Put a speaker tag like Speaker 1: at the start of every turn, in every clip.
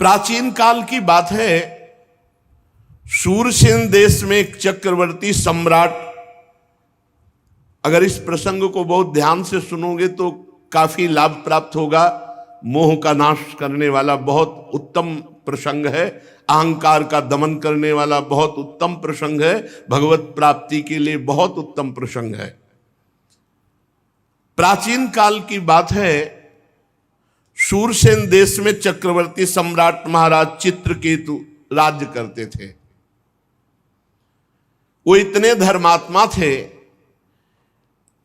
Speaker 1: प्राचीन काल की बात है, शूरसेन देश में एक चक्रवर्ती सम्राट, अगर इस प्रसंग को बहुत ध्यान से सुनोगे तो काफी लाभ प्राप्त होगा। मोह का नाश करने वाला बहुत उत्तम प्रसंग है, अहंकार का दमन करने वाला बहुत उत्तम प्रसंग है, भगवत प्राप्ति के लिए बहुत उत्तम प्रसंग है। प्राचीन काल की बात है, शूरसेन देश में चक्रवर्ती सम्राट महाराज चित्रकेतु राज्य करते थे। वो इतने धर्मात्मा थे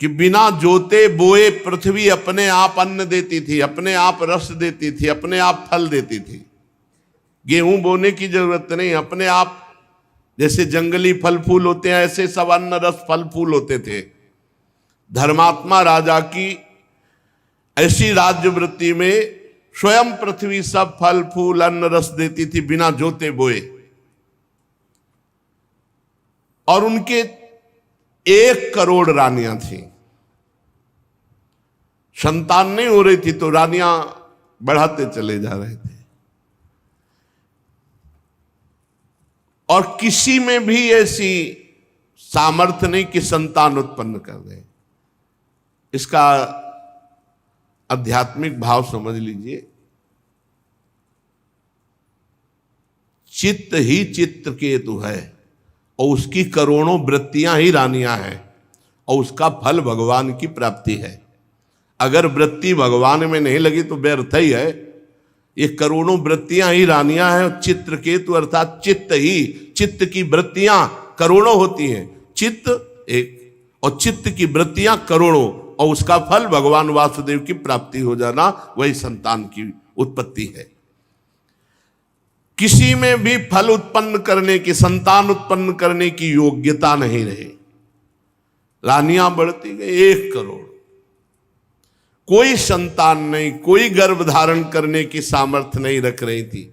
Speaker 1: कि बिना जोते बोए पृथ्वी अपने आप अन्न देती थी, अपने आप रस देती थी, अपने आप फल देती थी। गेहूं बोने की जरूरत नहीं, अपने आप जैसे जंगली फल फूल होते हैं ऐसे सब अन्न रस फल फूल होते थे। धर्मात्मा राजा की ऐसी राज्य वृत्ति में स्वयं पृथ्वी सब फल फूल अन्न रस देती थी बिना जोते बोए। और उनके 1 करोड़ रानियां थीं। संतान नहीं हो रही थी तो रानियां बढ़ाते चले जा रहे थे, और किसी में भी ऐसी सामर्थ्य नहीं कि संतान उत्पन्न कर दे। इसका आध्यात्मिक भाव समझ लीजिए। चित्त ही चित्रकेतु है और उसकी करोड़ों वृत्तियां ही रानियां हैं, और उसका फल भगवान की प्राप्ति है। अगर वृत्ति भगवान में नहीं लगी तो व्यर्थ ही है। ये करोड़ों वृत्तियां ही रानियां हैं, और चित्रकेतु अर्थात चित्त ही, चित्त की वृत्तियां करोड़ों होती हैं, चित्त एक और चित्त की वृत्तियां करोड़ों, और उसका फल भगवान वासुदेव की प्राप्ति हो जाना, वही संतान की उत्पत्ति है। किसी में भी फल उत्पन्न करने की, संतान उत्पन्न करने की योग्यता नहीं रही। रानियां बढ़ती गई 1 करोड़, कोई संतान नहीं, कोई गर्भ धारण करने की सामर्थ्य नहीं रख रही थी।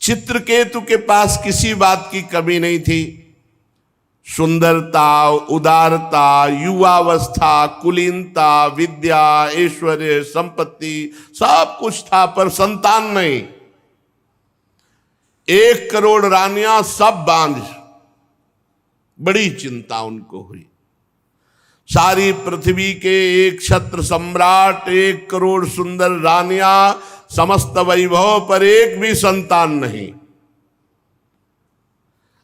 Speaker 1: चित्रकेतु के पास किसी बात की कमी नहीं थी। सुंदरता, उदारता, युवावस्था, कुलीनता, विद्या, ऐश्वर्य, संपत्ति सब कुछ था, पर संतान नहीं। 1 करोड़ रानियां सब बांझ। बड़ी चिंता उनको हुई। सारी पृथ्वी के 1 क्षत्र सम्राट, 1 करोड़ सुंदर रानियां, समस्त वैभव पर एक भी संतान नहीं।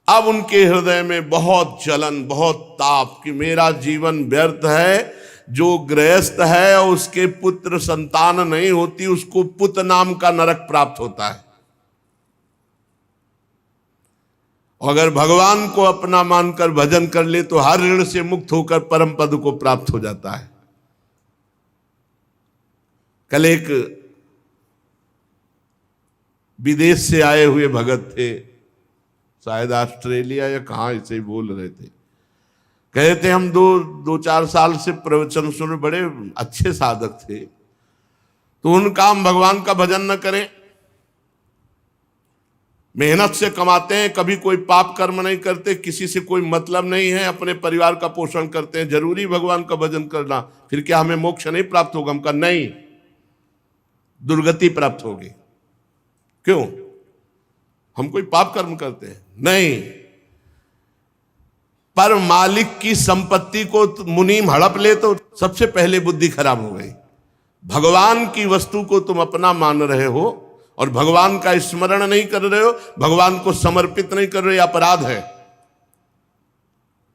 Speaker 1: अब उनके हृदय में बहुत जलन, बहुत ताप कि मेरा जीवन व्यर्थ है। जो गृहस्थ है और उसके पुत्र संतान नहीं होती, उसको पुत नाम का नरक प्राप्त होता है। अगर भगवान को अपना मानकर भजन कर ले तो हर ऋण से मुक्त होकर परम पद को प्राप्त हो जाता है। कल एक विदेश से आए हुए भगत थे, शायद ऑस्ट्रेलिया या कहां, ऐसे ही बोल रहे थे। कहे थे हम 2-4 साल से प्रवचन सुन, बड़े अच्छे साधक थे, तो उनका हम भगवान का भजन न करें। मेहनत से कमाते हैं, कभी कोई पाप कर्म नहीं करते, किसी से कोई मतलब नहीं है, अपने परिवार का पोषण करते हैं, जरूरी भगवान का भजन करना, फिर क्या हमें मोक्ष नहीं प्राप्त होगा? हम कहा नहीं, दुर्गति प्राप्त होगी। क्यों? हम कोई पाप कर्म करते हैं? नहीं। पर मालिक की संपत्ति को मुनीम हड़प ले तो सबसे पहले बुद्धि खराब हो गई। भगवान की वस्तु को तुम अपना मान रहे हो और भगवान का स्मरण नहीं कर रहे हो, भगवान को समर्पित नहीं कर रहे, अपराध है।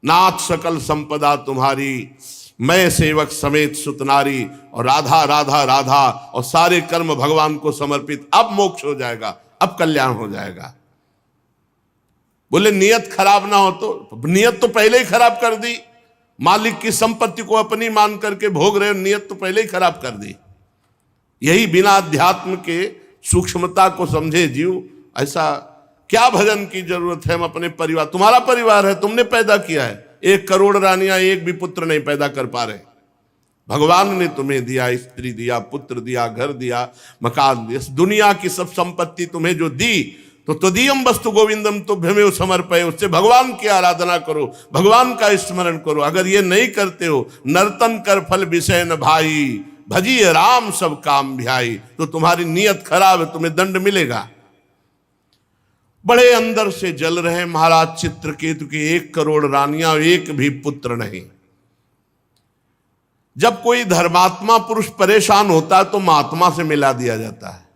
Speaker 1: नाथ सकल संपदा तुम्हारी, मैं सेवक समेत सुतनारी, और राधा राधा राधा, और सारे कर्म भगवान को समर्पित। अब मोक्ष हो जाएगा, अब कल्याण हो जाएगा। बोले नियत खराब ना हो तो? नियत तो पहले ही खराब कर दी। मालिक की संपत्ति को अपनी मान करके भोग रहे हो, नियत तो पहले ही खराब कर दी। यही बिना अध्यात्म के सूक्ष्मता को समझे जीव, ऐसा क्या भजन की जरूरत है? हम अपने परिवार, तुम्हारा परिवार है, तुमने पैदा किया है। 1 करोड़ रानियां एक भी पुत्र नहीं पैदा कर पा रहे। भगवान ने तुम्हें दिया, स्त्री दिया, पुत्र दिया, घर दिया, मकान दिया, दुनिया की सब संपत्ति तुम्हें जो दी, तो तदीयम वस्तु गोविंदम तुभ्यमेव समर्पये, उससे भगवान की आराधना करो, भगवान का स्मरण करो। अगर ये नहीं करते हो, नर्तन कर फल विषय न भाई, भजिए राम सब काम भियाई। तो तुम्हारी नीयत खराब है, तुम्हें दंड मिलेगा। बड़े अंदर से जल रहे महाराज चित्रकेतु के 1 करोड़ रानियां, एक भी पुत्र नहीं। जब कोई धर्मात्मा पुरुष परेशान होता है तो महात्मा से मिला दिया जाता है,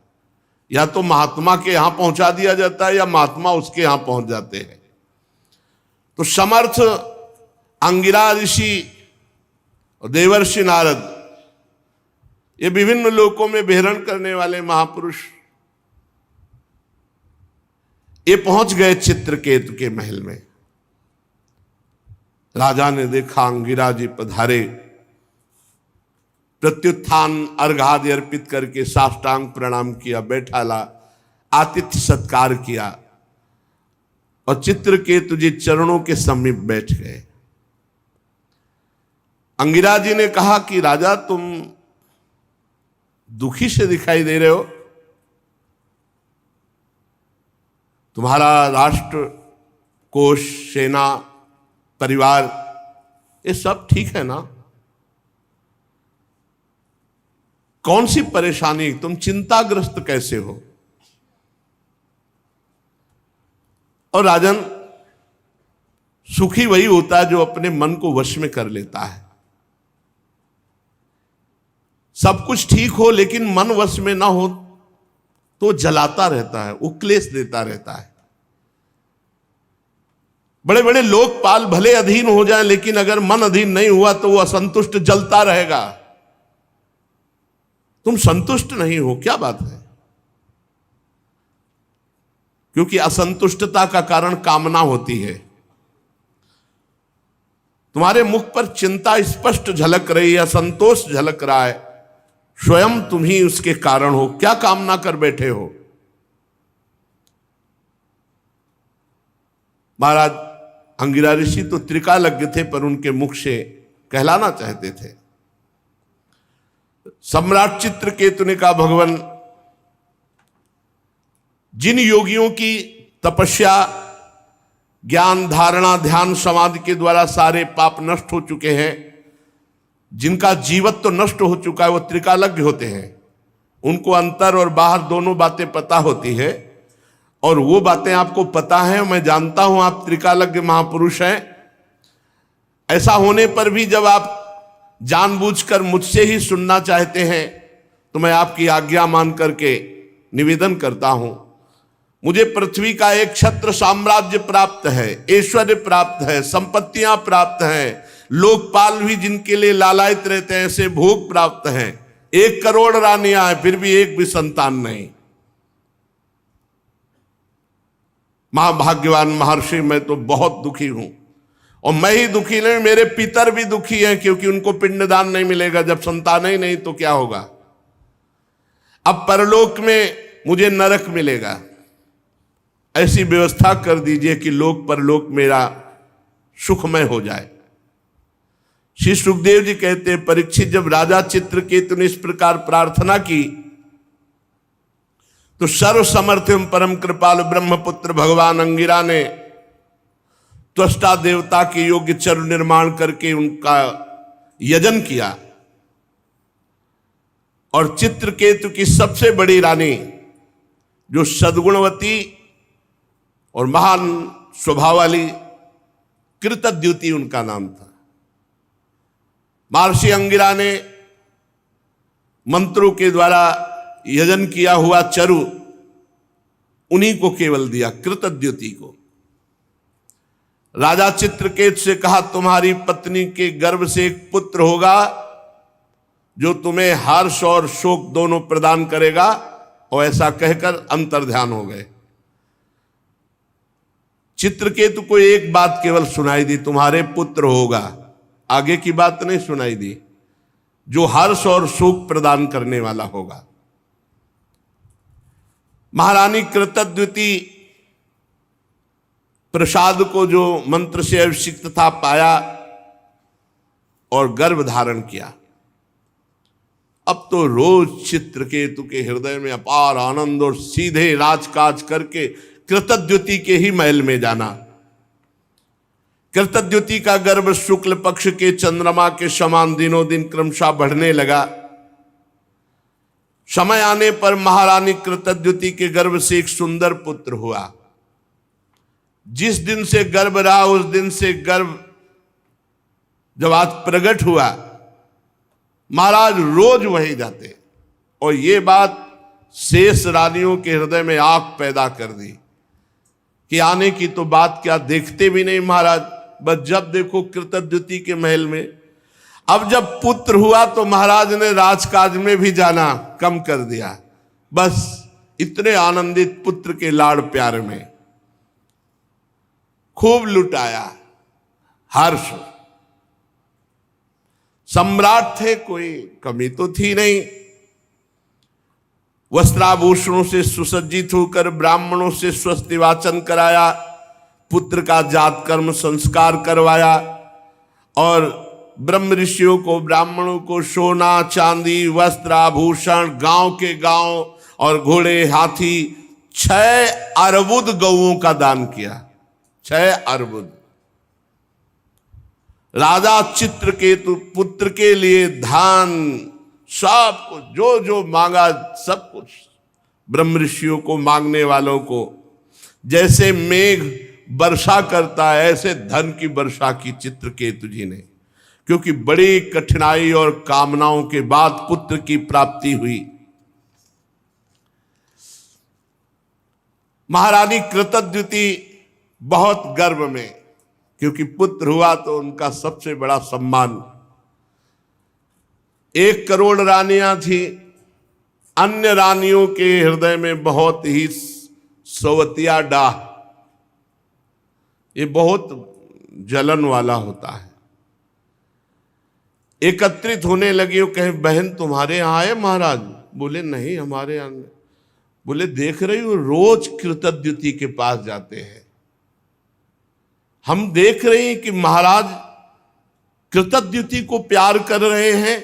Speaker 1: या तो महात्मा के यहां पहुंचा दिया जाता है या महात्मा उसके यहां पहुंच जाते हैं। तो समर्थ अंगिरा ऋषि और देवर्षि नारद, ये विभिन्न लोकों में विहरण करने वाले महापुरुष, ये पहुंच गए चित्रकेतु के महल में। राजा ने देखा अंगिरा जी पधारे, प्रत्युत्थान अर्घादि अर्पित करके साष्टांग प्रणाम किया, बैठाला, आतिथ्य सत्कार किया और चित्रकेतु जी चरणों के समीप बैठ गए। अंगिरा जी ने कहा कि राजा तुम दुखी से दिखाई दे रहे हो, तुम्हारा राष्ट्र, कोष, सेना, परिवार, ये सब ठीक है ना? कौन सी परेशानी, तुम चिंताग्रस्त कैसे हो? और राजन, सुखी वही होता है जो अपने मन को वश में कर लेता है। सब कुछ ठीक हो लेकिन मन वश में ना हो तो जलाता रहता है, उक्लेश देता रहता है। बड़े बड़े लोकपाल भले अधीन हो जाएं, लेकिन अगर मन अधीन नहीं हुआ तो वो असंतुष्ट जलता रहेगा। तुम संतुष्ट नहीं हो, क्या बात है? क्योंकि असंतुष्टता का कारण कामना होती है। तुम्हारे मुख पर चिंता स्पष्ट झलक रही है, असंतोष झलक रहा है, स्वयं तुम ही उसके कारण हो। क्या कामना कर बैठे हो? महाराज अंगिरा ऋषि तो त्रिकालज्ञ थे, पर उनके मुख से कहलाना चाहते थे। सम्राट चित्रकेतु ने कहा, भगवान, जिन योगियों की तपस्या, ज्ञान, धारणा, ध्यान, समाधि के द्वारा सारे पाप नष्ट हो चुके हैं, जिनका जीवत्व नष्ट हो चुका है, वो त्रिकालज्ञ होते हैं। उनको अंतर और बाहर दोनों बातें पता होती है, और वो बातें आपको पता है। मैं जानता हूं आप त्रिकालज्ञ महापुरुष हैं। ऐसा होने पर भी जब आप जानबूझकर मुझसे ही सुनना चाहते हैं तो मैं आपकी आज्ञा मान करके निवेदन करता हूं। मुझे पृथ्वी का एक छत्र साम्राज्य प्राप्त है, ऐश्वर्य प्राप्त है, संपत्तियां प्राप्त हैं, लोकपाल भी जिनके लिए लालायित रहते हैं ऐसे भोग प्राप्त हैं। 1 करोड़ रानियां हैं, फिर भी एक भी संतान नहीं। महाभाग्यवान महर्षि, मैं तो बहुत दुखी हूं, और मैं ही दुखी नहीं, मेरे पितर भी दुखी हैं, क्योंकि उनको पिंडदान नहीं मिलेगा। जब संतान ही नहीं तो क्या होगा? अब परलोक में मुझे नरक मिलेगा। ऐसी व्यवस्था कर दीजिए कि लोक परलोक मेरा सुखमय हो जाए। श्री सुखदेव जी कहते, परीक्षित, जब राजा चित्रकेतु ने इस प्रकार प्रार्थना की तो सर्व समर्थ एवं परम कृपालु ब्रह्मपुत्र भगवान अंगिरा ने त्वष्टा देवता के योग्य चरु निर्माण करके उनका यजन किया, और चित्रकेतु की सबसे बड़ी रानी, जो सद्गुणवती और महान स्वभाव वाली, कृतद्युति उनका नाम था। महर्षि अंगिरा ने मंत्रों के द्वारा यजन किया हुआ चरु उन्हीं को केवल दिया, कृतद्युति को। राजा चित्रकेतु से कहा, तुम्हारी पत्नी के गर्भ से एक पुत्र होगा जो तुम्हें हर्ष और शोक दोनों प्रदान करेगा। और ऐसा कहकर अंतर्ध्यान हो गए। चित्रकेतु को एक बात केवल सुनाई दी, तुम्हारे पुत्र होगा। आगे की बात नहीं सुनाई दी, जो हर्ष और सुख प्रदान करने वाला होगा। महारानी कृतद्युति प्रसाद को जो मंत्र से अभिषिक्त था पाया और गर्भ धारण किया। अब तो रोज चित्रकेतु के हृदय में अपार आनंद और सीधे राजकाज करके कृतद्युति के ही महल में जाना। कृतद्युति का गर्भ शुक्ल पक्ष के चंद्रमा के समान दिनों दिन क्रमशः बढ़ने लगा। समय आने पर महारानी कृतद्युति के गर्भ से एक सुंदर पुत्र हुआ। जिस दिन से गर्भ रहा उस दिन से गर्भ जब आज प्रकट हुआ, महाराज रोज वहीं जाते और ये बात शेष रानियों के हृदय में आग पैदा कर दी कि आने की तो बात क्या, देखते भी नहीं महाराज, बस जब देखो कृतद्युति के महल में। अब जब पुत्र हुआ तो महाराज ने राजकाज में भी जाना कम कर दिया, बस इतने आनंदित पुत्र के लाड़ प्यार में खूब लुटाया हर्ष। सम्राट थे, कोई कमी तो थी नहीं। वस्त्राभूषणों से सुसज्जित होकर ब्राह्मणों से स्वस्ति वाचन कराया, पुत्र का जात कर्म संस्कार करवाया और ब्रह्म ऋषियों को ब्राह्मणों को सोना चांदी वस्त्र आभूषण, गांव के गांव और घोड़े हाथी 6 अर्बुद गौओं का दान किया। 6 अर्बुद। राजा चित्रकेतु पुत्र के लिए धान सब कुछ, जो जो मांगा सब कुछ ब्रह्म ऋषियों को, मांगने वालों को। जैसे मेघ वर्षा करता है ऐसे धन की वर्षा की चित्रकेतु जी ने, क्योंकि बड़ी कठिनाई और कामनाओं के बाद पुत्र की प्राप्ति हुई। महारानी कृतद्युति बहुत गर्व में, क्योंकि पुत्र हुआ तो उनका सबसे बड़ा सम्मान। 1 करोड़ रानियां थी, अन्य रानियों के हृदय में बहुत ही सवतिया डाह, ये बहुत जलन वाला होता है। एकत्रित होने लगी और कहे बहन तुम्हारे यहां आए महाराज? बोले नहीं हमारे यहां। बोले देख रही हो रोज कृतद्युति के पास जाते हैं, हम देख रहे हैं कि महाराज कृतद्युति को प्यार कर रहे हैं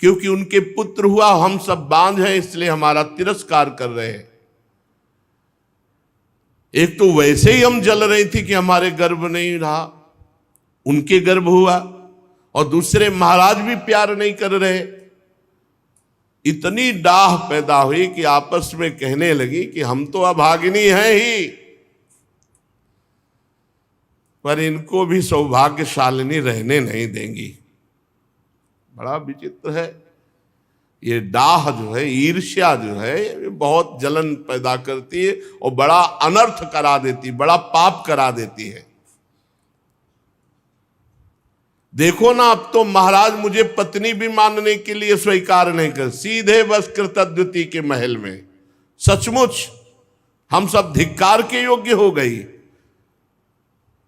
Speaker 1: क्योंकि उनके पुत्र हुआ, हम सब बांझ हैं इसलिए हमारा तिरस्कार कर रहे हैं। एक तो वैसे ही हम जल रही थी कि हमारे गर्भ नहीं रहा, उनके गर्भ हुआ, और दूसरे महाराज भी प्यार नहीं कर रहे। इतनी डाह पैदा हुई कि आपस में कहने लगी कि हम तो अभागिनी हैं ही, पर इनको भी सौभाग्यशालिनी रहने नहीं देंगी। बड़ा विचित्र है ये डाह जो है, ईर्ष्या जो है, ये बहुत जलन पैदा करती है और बड़ा अनर्थ करा देती, बड़ा पाप करा देती है। देखो ना, अब तो महाराज मुझे पत्नी भी मानने के लिए स्वीकार नहीं कर, सीधे बस कृतद्युति के महल में। सचमुच हम सब धिक्कार के योग्य हो गई।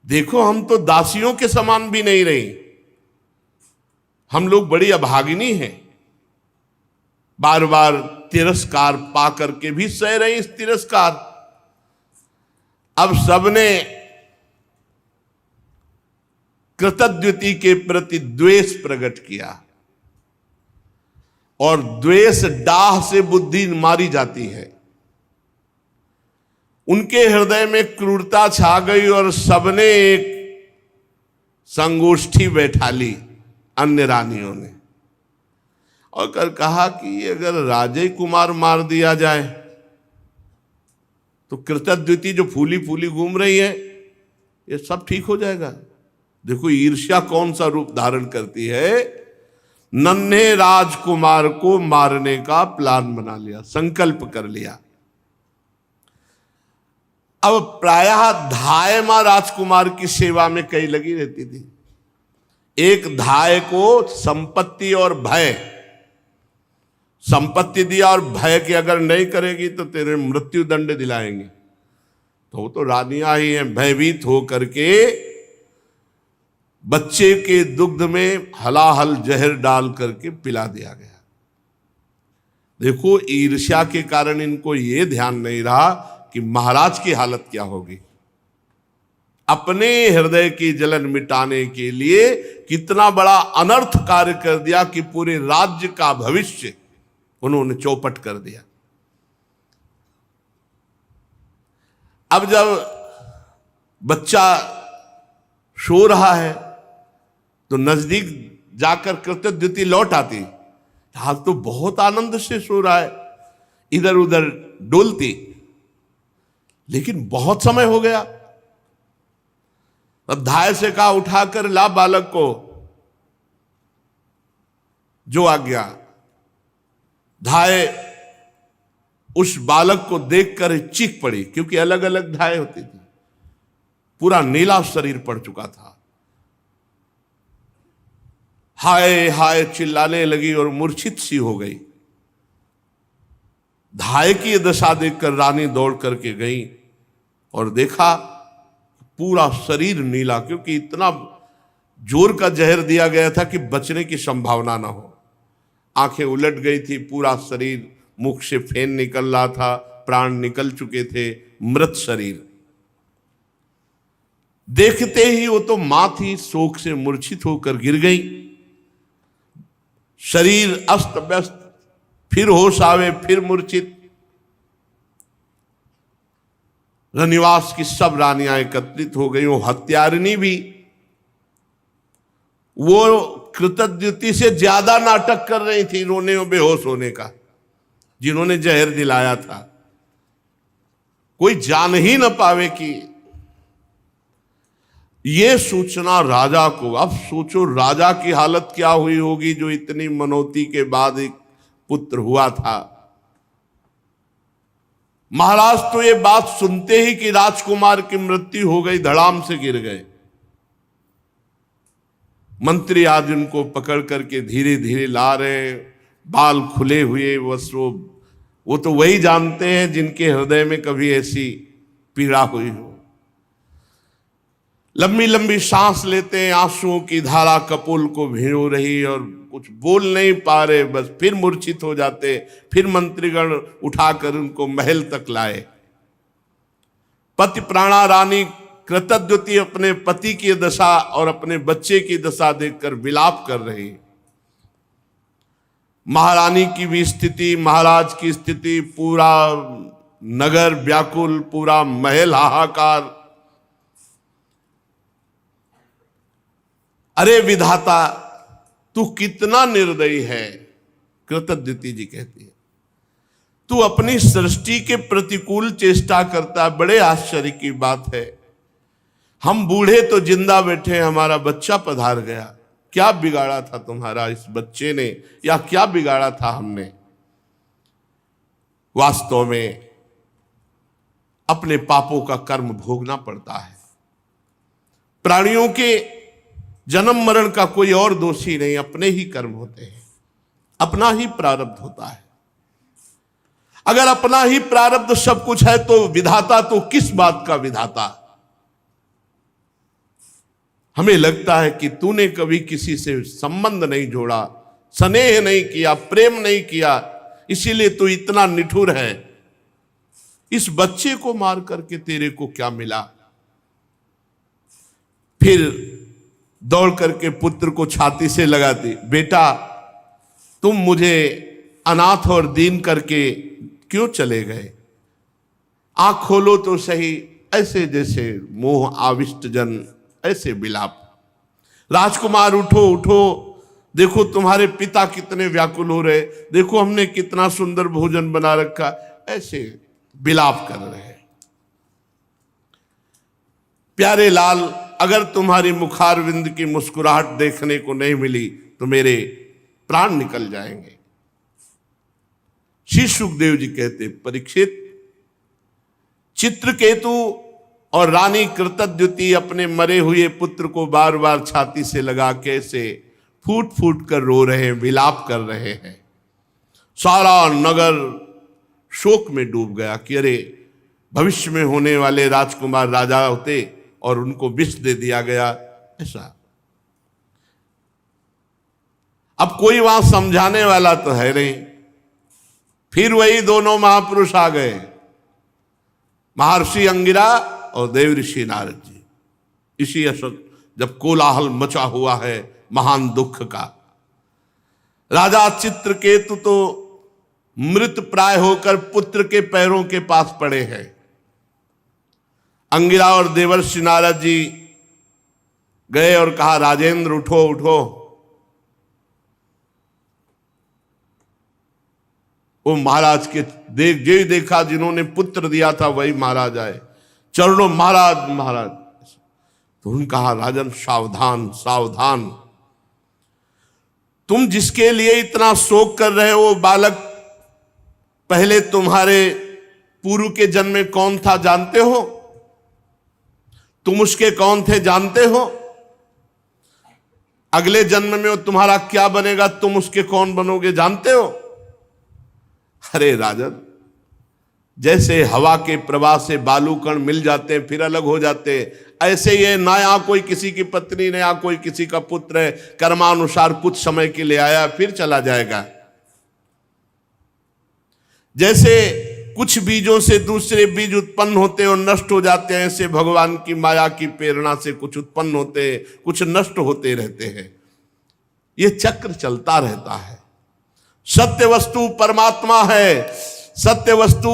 Speaker 1: देखो हम तो दासियों के समान भी नहीं रही, हम लोग बड़ी अभागिनी हैं। बार बार तिरस्कार पा करके भी सह रही इस तिरस्कार। अब सबने कृतद्युति के प्रति द्वेष प्रकट किया, और द्वेष डाह से बुद्धि मारी जाती है। उनके हृदय में क्रूरता छा गई और सबने एक संगोष्ठी बैठा ली अन्य रानियों ने, और कर कहा कि अगर राजे कुमार मार दिया जाए तो कृतद्युति जो फूली फूली घूम रही है ये सब ठीक हो जाएगा। देखो ईर्ष्या कौन सा रूप धारण करती है। नन्हे राजकुमार को मारने का प्लान बना लिया, संकल्प कर लिया। अब प्रायः धाय मां राजकुमार की सेवा में कई लगी रहती थी। एक धाय को संपत्ति और भय, संपत्ति दिया और भय कि अगर नहीं करेगी तो तेरे मृत्यु दंड दिलाएंगे। तो वो तो रानियां ही हैं, भयभीत हो करके बच्चे के दुग्ध में हलाहल जहर डाल करके पिला दिया गया। देखो ईर्ष्या के कारण इनको ये ध्यान नहीं रहा कि महाराज की हालत क्या होगी। अपने हृदय की जलन मिटाने के लिए कितना बड़ा अनर्थ कार्य कर दिया कि पूरे राज्य का भविष्य उन्होंने चौपट कर दिया। अब जब बच्चा सो रहा है तो नजदीक जाकर कृतद्युति लौट आती, हाल तो बहुत आनंद से सो रहा है, इधर उधर डोलती, लेकिन बहुत समय हो गया। अब धाय से कहा उठाकर ला बालक को, जो आ गया। धाय उस बालक को देखकर चीख पड़ी, क्योंकि अलग अलग धाय होती थी। पूरा नीला शरीर पड़ चुका था। हाय हाय चिल्लाने लगी और मूर्छित सी हो गई। धाय की दशा देखकर रानी दौड़ करके गई और देखा पूरा शरीर नीला, क्योंकि इतना जोर का जहर दिया गया था कि बचने की संभावना ना हो। आंखें उलट गई थी, पूरा शरीर, मुख से फेन निकल रहा था, प्राण निकल चुके थे, मृत शरीर। देखते ही वो तो मां थी, शोक से मूर्छित होकर गिर गई। शरीर अस्त व्यस्त, फिर होश आवे, फिर मूर्छित। रनिवास की सब रानियां एकत्रित हो गई। वो हत्यारिणी भी, वो कृतज्ञता से ज्यादा नाटक कर रही थी रोने और बेहोश होने का, जिन्होंने जहर दिलाया था। कोई जान ही न पावे कि ये सूचना राजा को। अब सोचो राजा की हालत क्या हुई होगी, जो इतनी मनौती के बाद एक पुत्र हुआ था। महाराज तो ये बात सुनते ही कि राजकुमार की मृत्यु हो गई, धड़ाम से गिर गए। मंत्री आज उनको पकड़ करके धीरे धीरे ला रहे, बाल खुले हुए, बस वो तो वही जानते हैं जिनके हृदय में कभी ऐसी पीड़ा हुई हो। लंबी लंबी सांस लेते हैं, आंसुओं की धारा कपोल को भिगो रही और कुछ बोल नहीं पा रहे, बस फिर मूर्छित हो जाते। फिर मंत्रीगण उठाकर उनको महल तक लाए। पति प्राणा रानी कृतज्ञती अपने पति की दशा और अपने बच्चे की दशा देखकर विलाप कर रही। महारानी की भी स्थिति, महाराज की स्थिति, पूरा नगर व्याकुल, पूरा महल हाहाकार। अरे विधाता, तू कितना निर्दयी है, कृतज्ञती जी कहती है। तू अपनी सृष्टि के प्रतिकूल चेष्टा करता है। बड़े आश्चर्य की बात है, हम बूढ़े तो जिंदा बैठे, हमारा बच्चा पधार गया। क्या बिगाड़ा था तुम्हारा इस बच्चे ने, या क्या बिगाड़ा था हमने? वास्तव में अपने पापों का कर्म भोगना पड़ता है। प्राणियों के जन्म मरण का कोई और दोषी नहीं, अपने ही कर्म होते हैं, अपना ही प्रारब्ध होता है। अगर अपना ही प्रारब्ध सब कुछ है तो विधाता तो किस बात का विधाता? हमें लगता है कि तूने कभी किसी से संबंध नहीं जोड़ा, स्नेह नहीं किया, प्रेम नहीं किया, इसीलिए तू इतना निठुर है। इस बच्चे को मार करके तेरे को क्या मिला? फिर दौड़ करके पुत्र को छाती से लगाती, बेटा तुम मुझे अनाथ और दीन करके क्यों चले गए? आंख खोलो तो सही, ऐसे जैसे मोह आविष्ट जन ऐसे विलाप। राजकुमार उठो उठो, देखो तुम्हारे पिता कितने व्याकुल हो रहे, देखो हमने कितना सुंदर भोजन बना रखा, ऐसे विलाप कर रहे हैं। प्यारे लाल, अगर तुम्हारी मुखारविंद की मुस्कुराहट देखने को नहीं मिली तो मेरे प्राण निकल जाएंगे। श्री सुखदेव जी कहते, परीक्षित, चित्रकेतु और रानी कृतज्ञती अपने मरे हुए पुत्र को बार बार छाती से लगा के से फूट फूट कर रो रहे हैं, विलाप कर रहे हैं। सारा नगर शोक में डूब गया कि अरे भविष्य में होने वाले राजकुमार राजा होते और उनको विष दे दिया गया, ऐसा। अब कोई वहां समझाने वाला तो है नहीं। फिर वही दोनों महापुरुष आ गए, महर्षि अंगिरा और देव ऋषि नारद जी। इसी असर जब कोलाहल मचा हुआ है महान दुख का। राजा चित्रकेतु तो मृत प्राय होकर पुत्र के पैरों के पास पड़े हैं। अंगिरा और देवर्षि नारद जी गए और कहा, राजेंद्र उठो उठो। वो महाराज के जो देखा जिन्होंने पुत्र दिया था वही महाराज आए, चरणों महाराज महाराज। तो उन्होंने कहा राजन सावधान सावधान, तुम जिसके लिए इतना शोक कर रहे हो बालक पहले तुम्हारे पूर्व के जन्म में कौन था जानते हो? तुम उसके कौन थे जानते हो? अगले जन्म में वो तुम्हारा क्या बनेगा, तुम उसके कौन बनोगे जानते हो? अरे राजन, जैसे हवा के प्रवाह से बालू कण मिल जाते हैं फिर अलग हो जाते हैं, ऐसे ये ना यहाँ कोई किसी की पत्नी ना यहाँ कोई किसी का पुत्र है, कर्मानुसार कुछ समय के लिए आया फिर चला जाएगा। जैसे कुछ बीजों से दूसरे बीज उत्पन्न होते और नष्ट हो जाते हैं, ऐसे भगवान की माया की प्रेरणा से कुछ उत्पन्न होते हैं, कुछ नष्ट होते रहते हैं। ये चक्र चलता रहता है। सत्य वस्तु परमात्मा है। सत्य वस्तु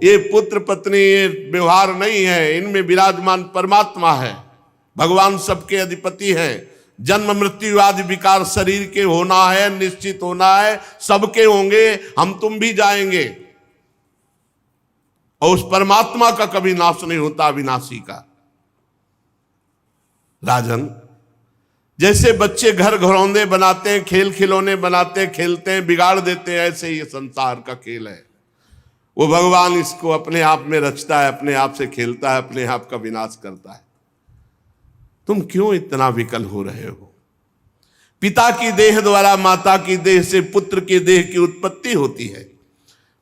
Speaker 1: ये पुत्र पत्नी ये व्यवहार नहीं है, इनमें विराजमान परमात्मा है। भगवान सबके अधिपति हैं। जन्म मृत्यु आदि विकार शरीर के होना है, निश्चित होना है, सबके होंगे, हम तुम भी जाएंगे। और उस परमात्मा का कभी नाश नहीं होता, अविनाशी का। राजन, जैसे बच्चे घर घरौंदे बनाते हैं, खेल खिलौने बनाते हैं, खेलते हैं, बिगाड़ देते हैं, ऐसे ये संसार का खेल है। वो भगवान इसको अपने आप में रचता है, अपने आप से खेलता है, अपने आप का विनाश करता है। तुम क्यों इतना विकल हो रहे हो? पिता की देह द्वारा माता की देह से पुत्र की देह की उत्पत्ति होती है।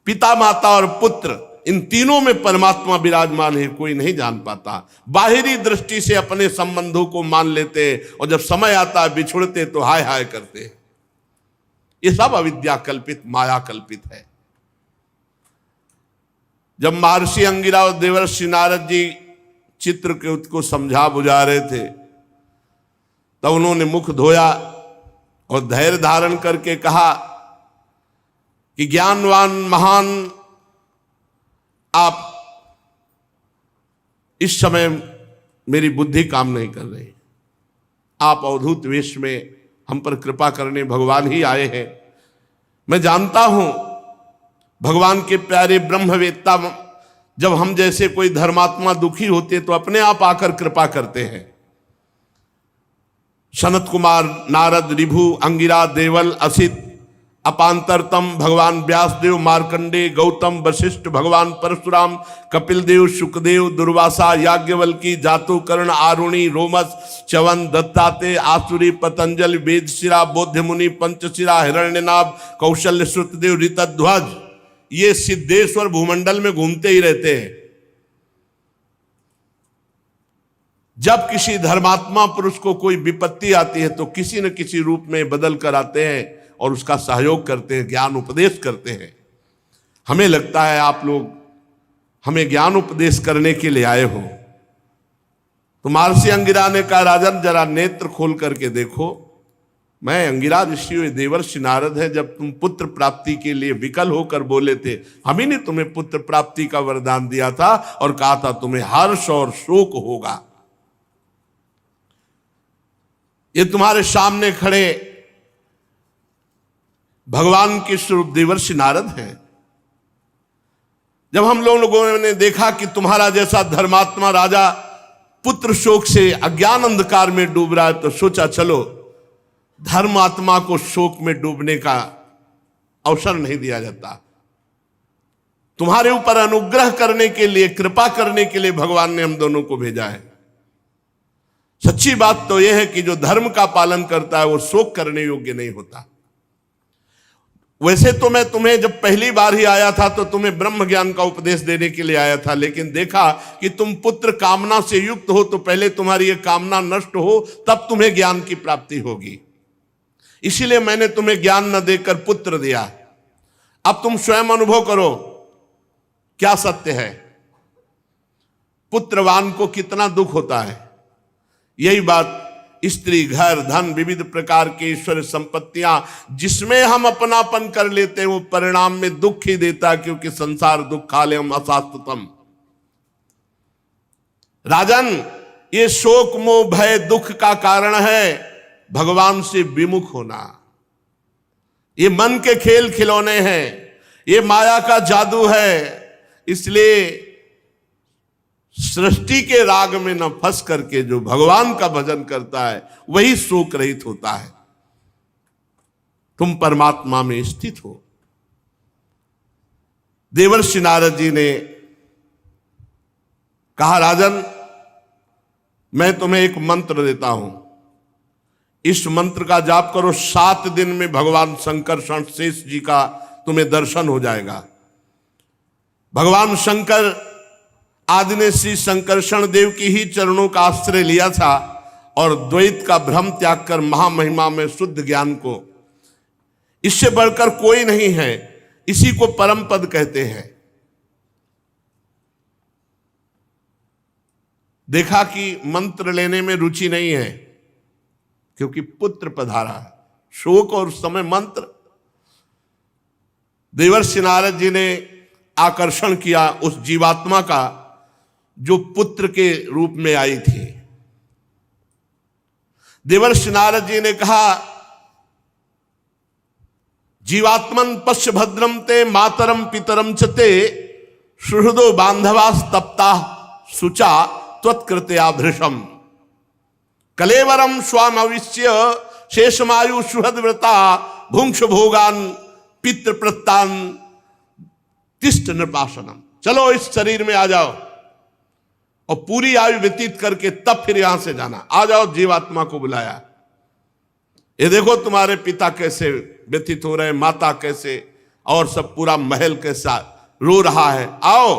Speaker 1: पिता माता और पुत्र इन तीनों में परमात्मा विराजमान है, कोई नहीं जान पाता। बाहरी दृष्टि से अपने संबंधों को मान लेते और जब समय आता है बिछुड़ते तो हाय हाय करते। ये सब अविद्या कल्पित, माया कल्पित है। जब महर्षि अंगिरा और देवर्षि नारद जी चित्र के उसको समझा बुझा रहे थे तब उन्होंने मुख धोया और धैर्य धारण करके कहा कि ज्ञानवान महान, आप इस समय मेरी बुद्धि काम नहीं कर रही। आप अवधूत वेश में हम पर कृपा करने भगवान ही आए हैं। मैं जानता हूं भगवान के प्यारे ब्रह्मवेत्ता जब हम जैसे कोई धर्मात्मा दुखी होते तो अपने आप आकर कृपा करते हैं। सनत कुमार, नारद, ऋभु, अंगिरा, देवल, असित, अपांतरतम, भगवान व्यासदेव, मार्कंडे, गौतम, वशिष्ठ, भगवान परशुराम, कपिल देव, शुकदेव, दुर्वासा, याज्ञवल्की, जातुकर्ण, आरुणि, रोमस, च्यवन, दत्ताते, आसुरी, पतंजलि, वेदशिरा, बोध्यमुनि, पंचशिरा, हिरण्यनाभ, कौशल्य, श्रुतदेव, ऋतध्वज, ये सिद्धेश्वर भूमंडल में घूमते ही रहते हैं। जब किसी धर्मात्मा पुरुष को कोई विपत्ति आती है तो किसी न किसी रूप में बदल कर आते हैं और उसका सहयोग करते हैं, ज्ञान उपदेश करते हैं। हमें लगता है आप लोग हमें ज्ञान उपदेश करने के लिए आए हो। तो महर्षि अंगिरा ने कहा राजन जरा नेत्र खोल करके देखो, मैं अंगिरा ऋषि देवर्षि नारद है। जब तुम पुत्र प्राप्ति के लिए विकल होकर बोले थे, हम ही ने तुम्हें पुत्र प्राप्ति का वरदान दिया था और कहा था तुम्हें हर्ष और शोक होगा। ये तुम्हारे सामने खड़े भगवान के स्वरूप देवर्षि नारद हैं। जब हम लोगों ने देखा कि तुम्हारा जैसा धर्मात्मा राजा पुत्र शोक से अज्ञान अंधकार में डूब रहा है तो सोचा चलो धर्मात्मा को शोक में डूबने का अवसर नहीं दिया जाता। तुम्हारे ऊपर अनुग्रह करने के लिए, कृपा करने के लिए भगवान ने हम दोनों को भेजा है। सच्ची बात तो यह है कि जो धर्म का पालन करता है वो शोक करने योग्य नहीं होता। वैसे तो मैं तुम्हें जब पहली बार ही आया था तो तुम्हें ब्रह्म ज्ञान का उपदेश देने के लिए आया था, लेकिन देखा कि तुम पुत्र कामना से युक्त हो तो पहले तुम्हारी ये कामना नष्ट हो तब तुम्हें ज्ञान की प्राप्ति होगी। इसीलिए मैंने तुम्हें ज्ञान न देकर पुत्र दिया। अब तुम स्वयं अनुभव करो क्या सत्य है, पुत्रवान को कितना दुख होता है। यही बात स्त्री, घर, धन, विविध प्रकार के ईश्वर संपत्तियां जिसमें हम अपनापन कर लेते हैं वो परिणाम में दुख ही देता है, क्योंकि संसार दुखालयम अशाश्वतम। राजन, ये शोक मोह भय दुख का कारण है भगवान से विमुख होना। ये मन के खेल खिलौने हैं, ये माया का जादू है। इसलिए सृष्टि के राग में न फंस करके जो भगवान का भजन करता है वही शोक रहित होता है। तुम परमात्मा में स्थित हो। देवर्षि नारद जी ने कहा, राजन मैं तुम्हें एक मंत्र देता हूं, इस मंत्र का जाप करो, 7 दिन में भगवान शंकरषण शेष जी का तुम्हें दर्शन हो जाएगा। भगवान शंकर आदि ने श्री शंकरषण देव की ही चरणों का आश्रय लिया था और द्वैत का भ्रम त्याग कर महामहिमा में शुद्ध ज्ञान को, इससे बढ़कर कोई नहीं है, इसी को परम पद कहते हैं। देखा कि मंत्र लेने में रुचि नहीं है क्योंकि पुत्र पधारा है। शोक और समय मंत्र देवर्षि नारद जी ने आकर्षण किया उस जीवात्मा का जो पुत्र के रूप में आई थी। देवर्षि नारद जी ने कहा, जीवात्मन पश्य भद्रम ते मातरम पितरम चते सुहृदो बांधवास तप्ता सुचा त्वत्कृत्या भृशम कलेवरम स्वाम अविश्य शेषमायु सुहृदव्रता भुंक्ष भोगान पितृ प्रत्तान तिष्ठ नृपासनम। चलो इस शरीर में आ जाओ और पूरी आयु व्यतीत करके तब फिर यहां से जाना। आ जाओ, जीवात्मा को बुलाया। ये देखो तुम्हारे पिता कैसे व्यतीत हो रहे, माता कैसे, और सब पूरा महल कैसा रो रहा है। आओ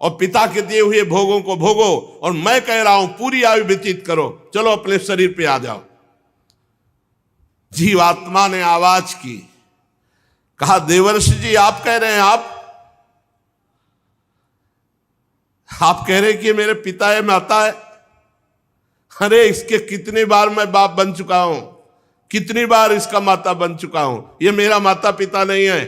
Speaker 1: और पिता के दिए हुए भोगों को भोगो, और मैं कह रहा हूं पूरी आयु व्यतीत करो। चलो अपने शरीर पे आ जाओ। जीवात्मा ने आवाज की, कहा, देवर्षि जी आप कह रहे हैं, आप कह रहे हैं कि मेरे पिता है, माता है। अरे इसके कितनी बार मैं बाप बन चुका हूं, कितनी बार इसका माता बन चुका हूं। ये मेरा माता पिता नहीं है।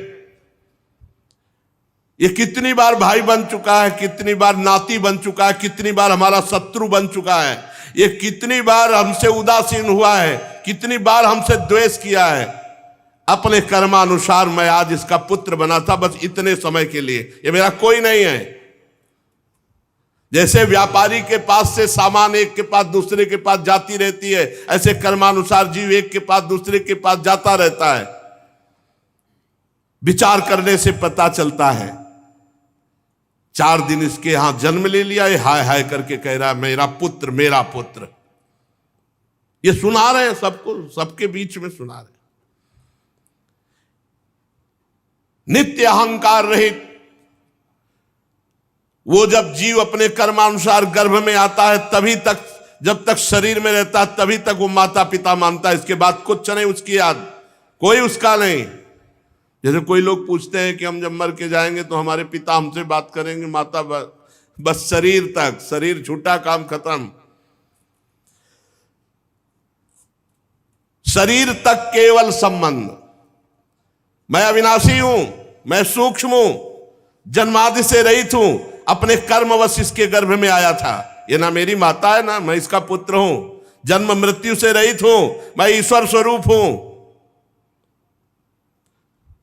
Speaker 1: ये कितनी बार भाई बन चुका है, कितनी बार नाती बन चुका है, कितनी बार हमारा शत्रु बन चुका है। ये कितनी बार हमसे उदासीन हुआ है, कितनी बार हमसे द्वेष किया है। अपने कर्मानुसार मैं आज इसका पुत्र बना था, बस इतने समय के लिए। ये मेरा कोई नहीं है। जैसे व्यापारी के पास से सामान एक के पास दूसरे के पास जाती रहती है, ऐसे कर्मानुसार जीव एक के पास दूसरे के पास जाता रहता है। विचार करने से पता चलता है। 4 दिन इसके यहां जन्म ले लिया, ये हाय हाय करके कह रहा है मेरा पुत्र, मेरा पुत्र। ये सुना रहे हैं सबको, सबके बीच में सुना रहे हैं। नित्य अहंकार रहित वो जब जीव अपने कर्मानुसार गर्भ में आता है, तभी तक, जब तक शरीर में रहता है तभी तक वो माता पिता मानता है। इसके बाद कुछ नहीं उसकी याद, कोई उसका नहीं। जैसे कोई लोग पूछते हैं कि हम जब मर के जाएंगे तो हमारे पिता हमसे बात करेंगे, माता बस शरीर तक, शरीर छूटा काम खत्म। शरीर तक केवल संबंध। मैं अविनाशी हूं, मैं सूक्ष्म हूं, जन्मादि से रहित हूं, अपने कर्मवश इसके गर्भ में आया था। ये ना मेरी माता है ना मैं इसका पुत्र हूं। जन्म मृत्यु से रहित हूं, मैं ईश्वर स्वरूप हूं।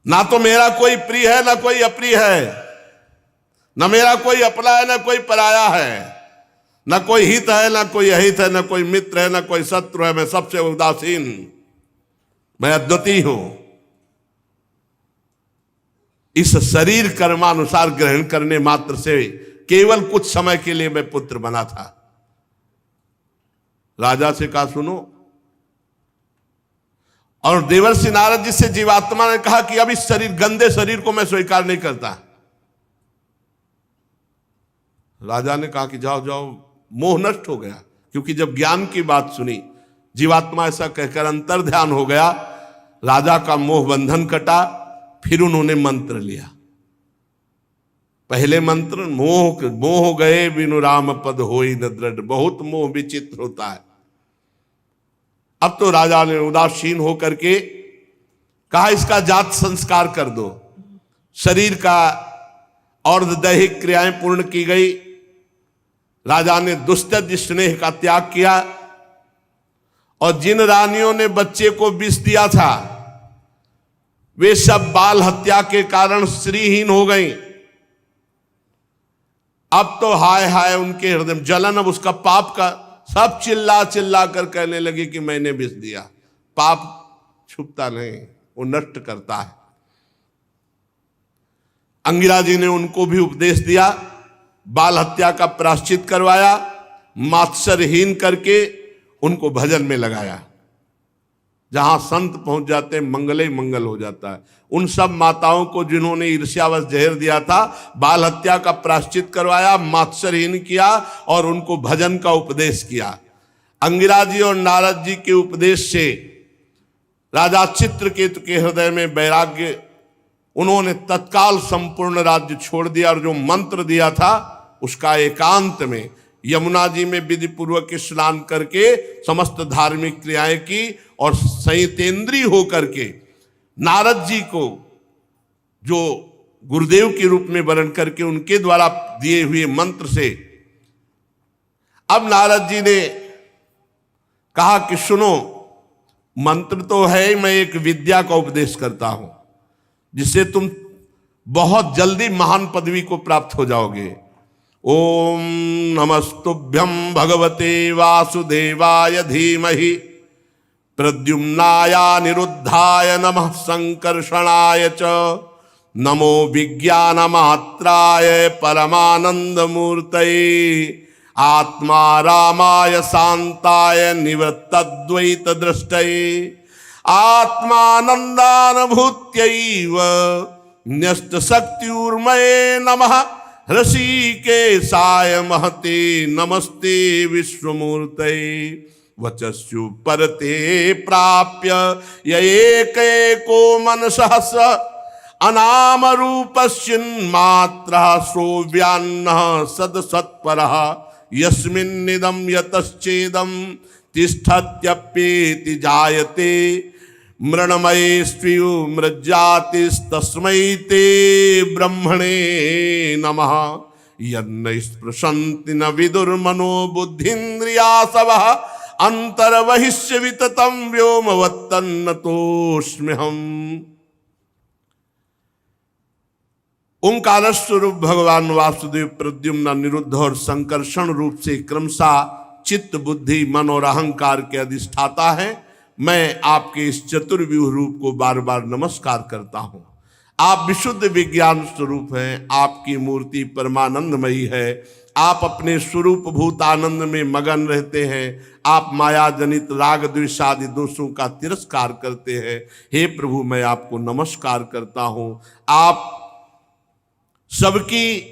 Speaker 1: ना तो मेरा कोई प्रिय है ना कोई अप्रिय है, ना मेरा कोई अपना है ना कोई पराया है, ना कोई हित है ना कोई अहित है, ना कोई मित्र है ना कोई शत्रु है। मैं सबसे उदासीन, मैं अद्वितीय हूं। इस शरीर कर्मानुसार ग्रहण करने मात्र से केवल कुछ समय के लिए मैं पुत्र बना था। राजा से कहा सुनो, और देवर्षि नारद जी से जीवात्मा ने कहा कि अब इस शरीर, गंदे शरीर को मैं स्वीकार नहीं करता। राजा ने कहा कि जाओ जाओ, मोह नष्ट हो गया। क्योंकि जब ज्ञान की बात सुनी, जीवात्मा ऐसा कहकर अंतर ध्यान हो गया, राजा का मोह बंधन कटा। फिर उन्होंने मंत्र लिया। पहले मंत्र, मोह गए बिनु राम पद होई न दृढ़। बहुत मोह विचित्र होता है। अब तो राजा ने उदासीन होकर के कहा इसका जात संस्कार कर दो। शरीर का और दैहिक क्रियाएं पूर्ण की गई। राजा ने दुस्त्यज स्नेह का त्याग किया, और जिन रानियों ने बच्चे को विष दिया था वे सब बाल हत्या के कारण श्रीहीन हो गई। अब तो हाय हाय उनके हृदय में जलन, अब उसका पाप का सब चिल्ला चिल्ला कर कहने लगे कि मैंने विष दिया। पाप छुपता नहीं, वो नष्ट करता है। अंगिरा जी ने उनको भी उपदेश दिया, बाल हत्या का प्रायश्चित करवाया, मात्सरहीन करके उनको भजन में लगाया। जहां संत पहुंच जाते हैं मंगल ही मंगल हो जाता है। उन सब माताओं को जिन्होंने ईर्ष्यावश जहर दिया था, बाल हत्या का प्रायश्चित करवाया, मात्सरहीन किया और उनको भजन का उपदेश किया। अंगिरा जी और नारद जी के उपदेश से राजा चित्रकेतु के हृदय में वैराग्य, उन्होंने तत्काल संपूर्ण राज्य छोड़ दिया और जो मंत्र दिया था उसका एकांत में यमुना जी में विधि पूर्वक स्नान करके समस्त धार्मिक क्रियाएं की और संयतेंद्रीय होकर के नारद जी को जो गुरुदेव के रूप में वर्ण करके उनके द्वारा दिए हुए मंत्र से, अब नारद जी ने कहा कि सुनो, मंत्र तो है, मैं एक विद्या का उपदेश करता हूं जिससे तुम बहुत जल्दी महान पदवी को प्राप्त हो जाओगे। ओम नमस्तुभ्यं भगवते वासुदेवाय धीमहि प्रद्युम्नाय निरुद्धाय नमः संकर्षणाय च नमो विज्ञानमात्राय परमानंदमूर्तये आत्मा रामाय शांताय निवृत्तद्वैत दृष्टये आत्मानंदानुभूत्यैव न्यस्त शक्तिर्मये नमः ऋषिकेशाय महते नमस्ते विश्वमूर्तये वचस्यु परते प्राप्य यैकैको मनसः स अनाम रूपस्यन्मात्रः सोऽव्यान्नः सदसत्परः यस्मिन्निदं यतश्चेदं तिष्ठत्यप्येति जायते मृण्मये स्वीयो मृज्जातिस्तस्मै ते ब्रह्मणे नमः यन्न स्पृशन्ति न विदुर्मनो बुद्धिन्द्रियासवः अंतर्बहिष्य विततं व्योमवत्तन्नतोऽस्म्यहम्। ओंकार स्वरूप भगवान वासुदेव प्रद्युम्न, निरुद्ध और संकर्षण रूप से क्रमशः चित्त, बुद्धि, मन और अहंकार के अधिष्ठाता है। मैं आपके इस चतुर्व्यूह रूप को बार बार नमस्कार करता हूं। आप विशुद्ध विज्ञान स्वरूप हैं, आपकी मूर्ति परमानंदमयी है, आप अपने स्वरूप भूत आनंद में मगन रहते हैं, आप माया जनित राग द्वेष आदि दोषों का तिरस्कार करते हैं। हे प्रभु, मैं आपको नमस्कार करता हूं। आप सबकी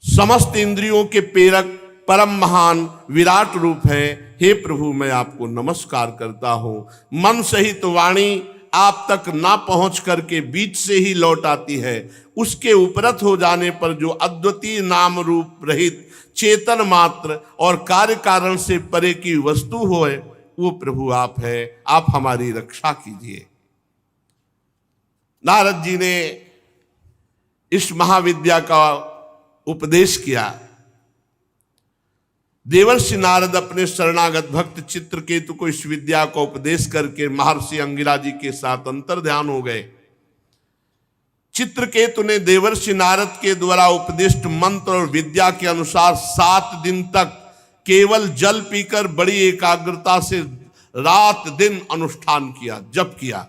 Speaker 1: समस्त इंद्रियों के प्रेरक परम महान विराट रूप है। हे प्रभु, मैं आपको नमस्कार करता हूं। मन सहित वाणी आप तक ना पहुंच करके बीच से ही लौट आती है। उसके उपरत हो जाने पर जो अद्वितीय नाम रूप रहित चेतन मात्र और कार्य कारण से परे की वस्तु होए, वो प्रभु आप है। आप हमारी रक्षा कीजिए। नारद जी ने इस महाविद्या का उपदेश किया। देवर्षि नारद अपने शरणागत भक्त चित्रकेतु को इस विद्या का उपदेश करके महर्षि अंगिरा जी के साथ अंतर्ध्यान हो गए। चित्रकेतु ने देवर्षि नारद के द्वारा उपदिष्ट मंत्र और विद्या के अनुसार 7 दिन तक केवल जल पीकर बड़ी एकाग्रता से रात दिन अनुष्ठान किया, जप किया।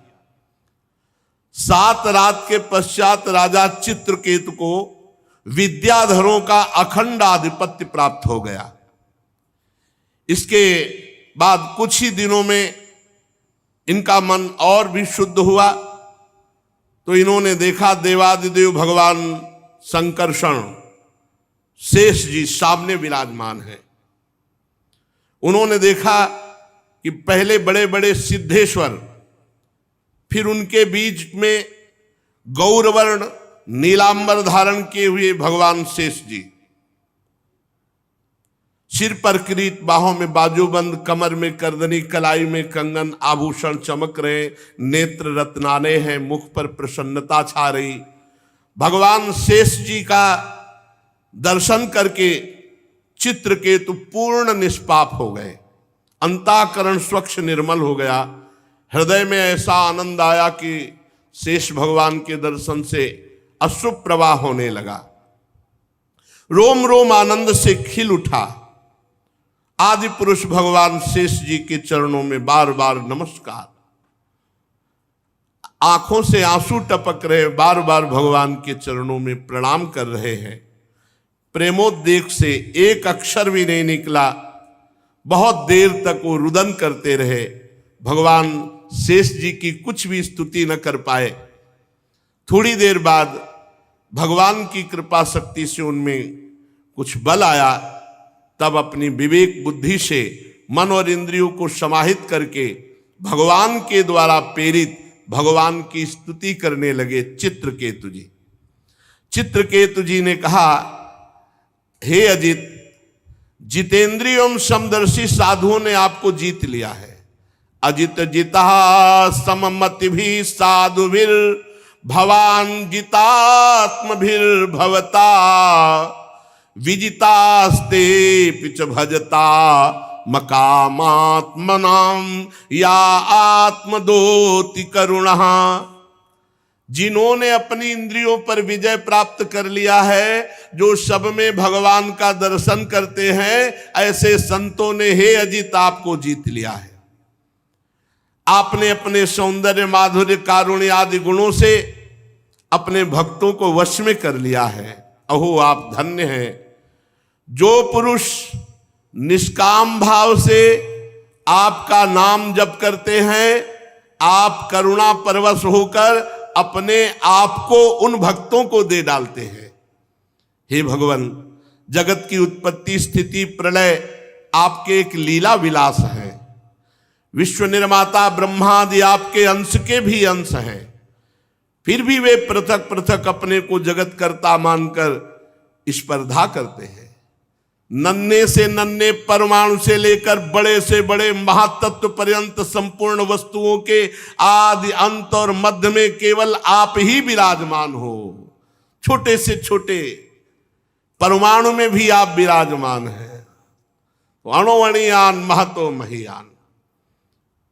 Speaker 1: 7 रात के पश्चात राजा चित्रकेतु को विद्याधरों का अखंड आधिपत्य प्राप्त हो गया। इसके बाद कुछ ही दिनों में इनका मन और भी शुद्ध हुआ, तो इन्होंने देखा देवादिदेव भगवान संकर्षण शेष जी सामने विराजमान है। उन्होंने देखा कि पहले बड़े बड़े सिद्धेश्वर, फिर उनके बीच में गौरवर्ण नीलांबर धारण किए हुए भगवान शेष जी, सिर पर किरीट, बाहों में बाजूबंद, कमर में करदनी, कलाई में कंगन, आभूषण चमक रहे, नेत्र रत्नाने हैं, मुख पर प्रसन्नता छा रही। भगवान शेष जी का दर्शन करके चित्रकेतु पूर्ण निष्पाप हो गए। अंतःकरण स्वच्छ निर्मल हो गया। हृदय में ऐसा आनंद आया कि शेष भगवान के दर्शन से अश्रु प्रवाह होने लगा। रोम रोम आनंद से खिल उठा। आदि पुरुष भगवान शेष जी के चरणों में बार बार नमस्कार। आंखों से आंसू टपक रहे, बार बार भगवान के चरणों में प्रणाम कर रहे हैं। प्रेमोद्वेग से एक अक्षर भी नहीं निकला। बहुत देर तक वो रुदन करते रहे। भगवान शेष जी की कुछ भी स्तुति न कर पाए। थोड़ी देर बाद भगवान की कृपा शक्ति से उनमें कुछ बल आया। तब अपनी विवेक बुद्धि से मन और इंद्रियों को समाहित करके भगवान के द्वारा प्रेरित भगवान की स्तुति करने लगे चित्रकेतु जी। चित्रकेतु जी ने कहा, हे अजित, जितेंद्रिय एवं समदर्शी साधुओं ने आपको जीत लिया है। अजित जिता सममति भी साधुभिर भवान जितात्मभिर भवता विजितास्ते पिच भजता मकामात्मनाम या आत्मदोति करुणः। जिन्होंने अपनी इंद्रियों पर विजय प्राप्त कर लिया है, जो सब में भगवान का दर्शन करते हैं, ऐसे संतों ने हे अजित आपको जीत लिया है। आपने अपने सौंदर्य माधुर्य कारुण्य आदि गुणों से अपने भक्तों को वश में कर लिया है। अहो आप धन्य हैं। जो पुरुष निष्काम भाव से आपका नाम जप करते हैं, आप करुणा परवश होकर अपने आप को उन भक्तों को दे डालते हैं। हे भगवान, जगत की उत्पत्ति स्थिति प्रलय आपके एक लीला विलास है। विश्व निर्माता ब्रह्मादि आपके अंश के भी अंश हैं। फिर भी वे पृथक पृथक अपने को जगत कर्ता मानकर स्पर्धा करते हैं। नन्हे से नन्हे परमाणु से लेकर बड़े से बड़े महातत्व पर्यंत संपूर्ण वस्तुओं के आदि अंत और मध्य में केवल आप ही विराजमान हो। छोटे से छोटे परमाणु में भी आप विराजमान हैं। अणुअणियान महतो महियान।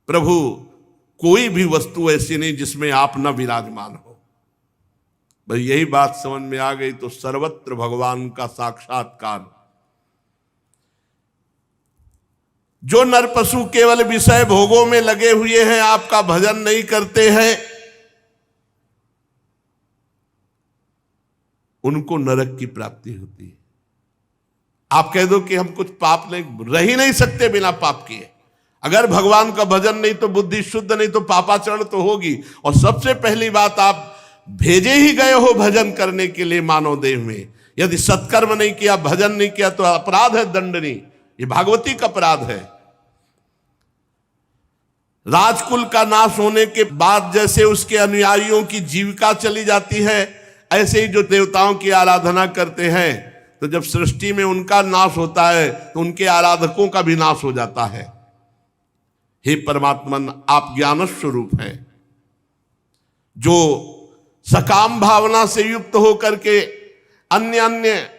Speaker 1: प्रभु, कोई भी वस्तु ऐसी नहीं जिसमें आप न विराजमान हो। भाई यही बात समझ में आ गई तो सर्वत्र भगवान का साक्षात्कार। जो नर पशु केवल विषय भोगों में लगे हुए हैं, आपका भजन नहीं करते हैं, उनको नरक की प्राप्ति होती है। आप कह दो कि हम कुछ पाप नहीं, रह ही नहीं सकते बिना पाप किए। अगर भगवान का भजन नहीं तो बुद्धि शुद्ध नहीं तो पापाचरण तो होगी। और सबसे पहली बात, आप भेजे ही गए हो भजन करने के लिए मानव देह में। यदि सत्कर्म नहीं किया, भजन नहीं किया तो अपराध है दंडनीय। ये भागवती का अपराध है। राजकुल का नाश होने के बाद जैसे उसके अनुयायियों की जीविका चली जाती है, ऐसे ही जो देवताओं की आराधना करते हैं, तो जब सृष्टि में उनका नाश होता है तो उनके आराधकों का भी नाश हो जाता है। हे परमात्मन, आप ज्ञान स्वरूप हैं। जो सकाम भावना से युक्त होकर के अन्य अन्य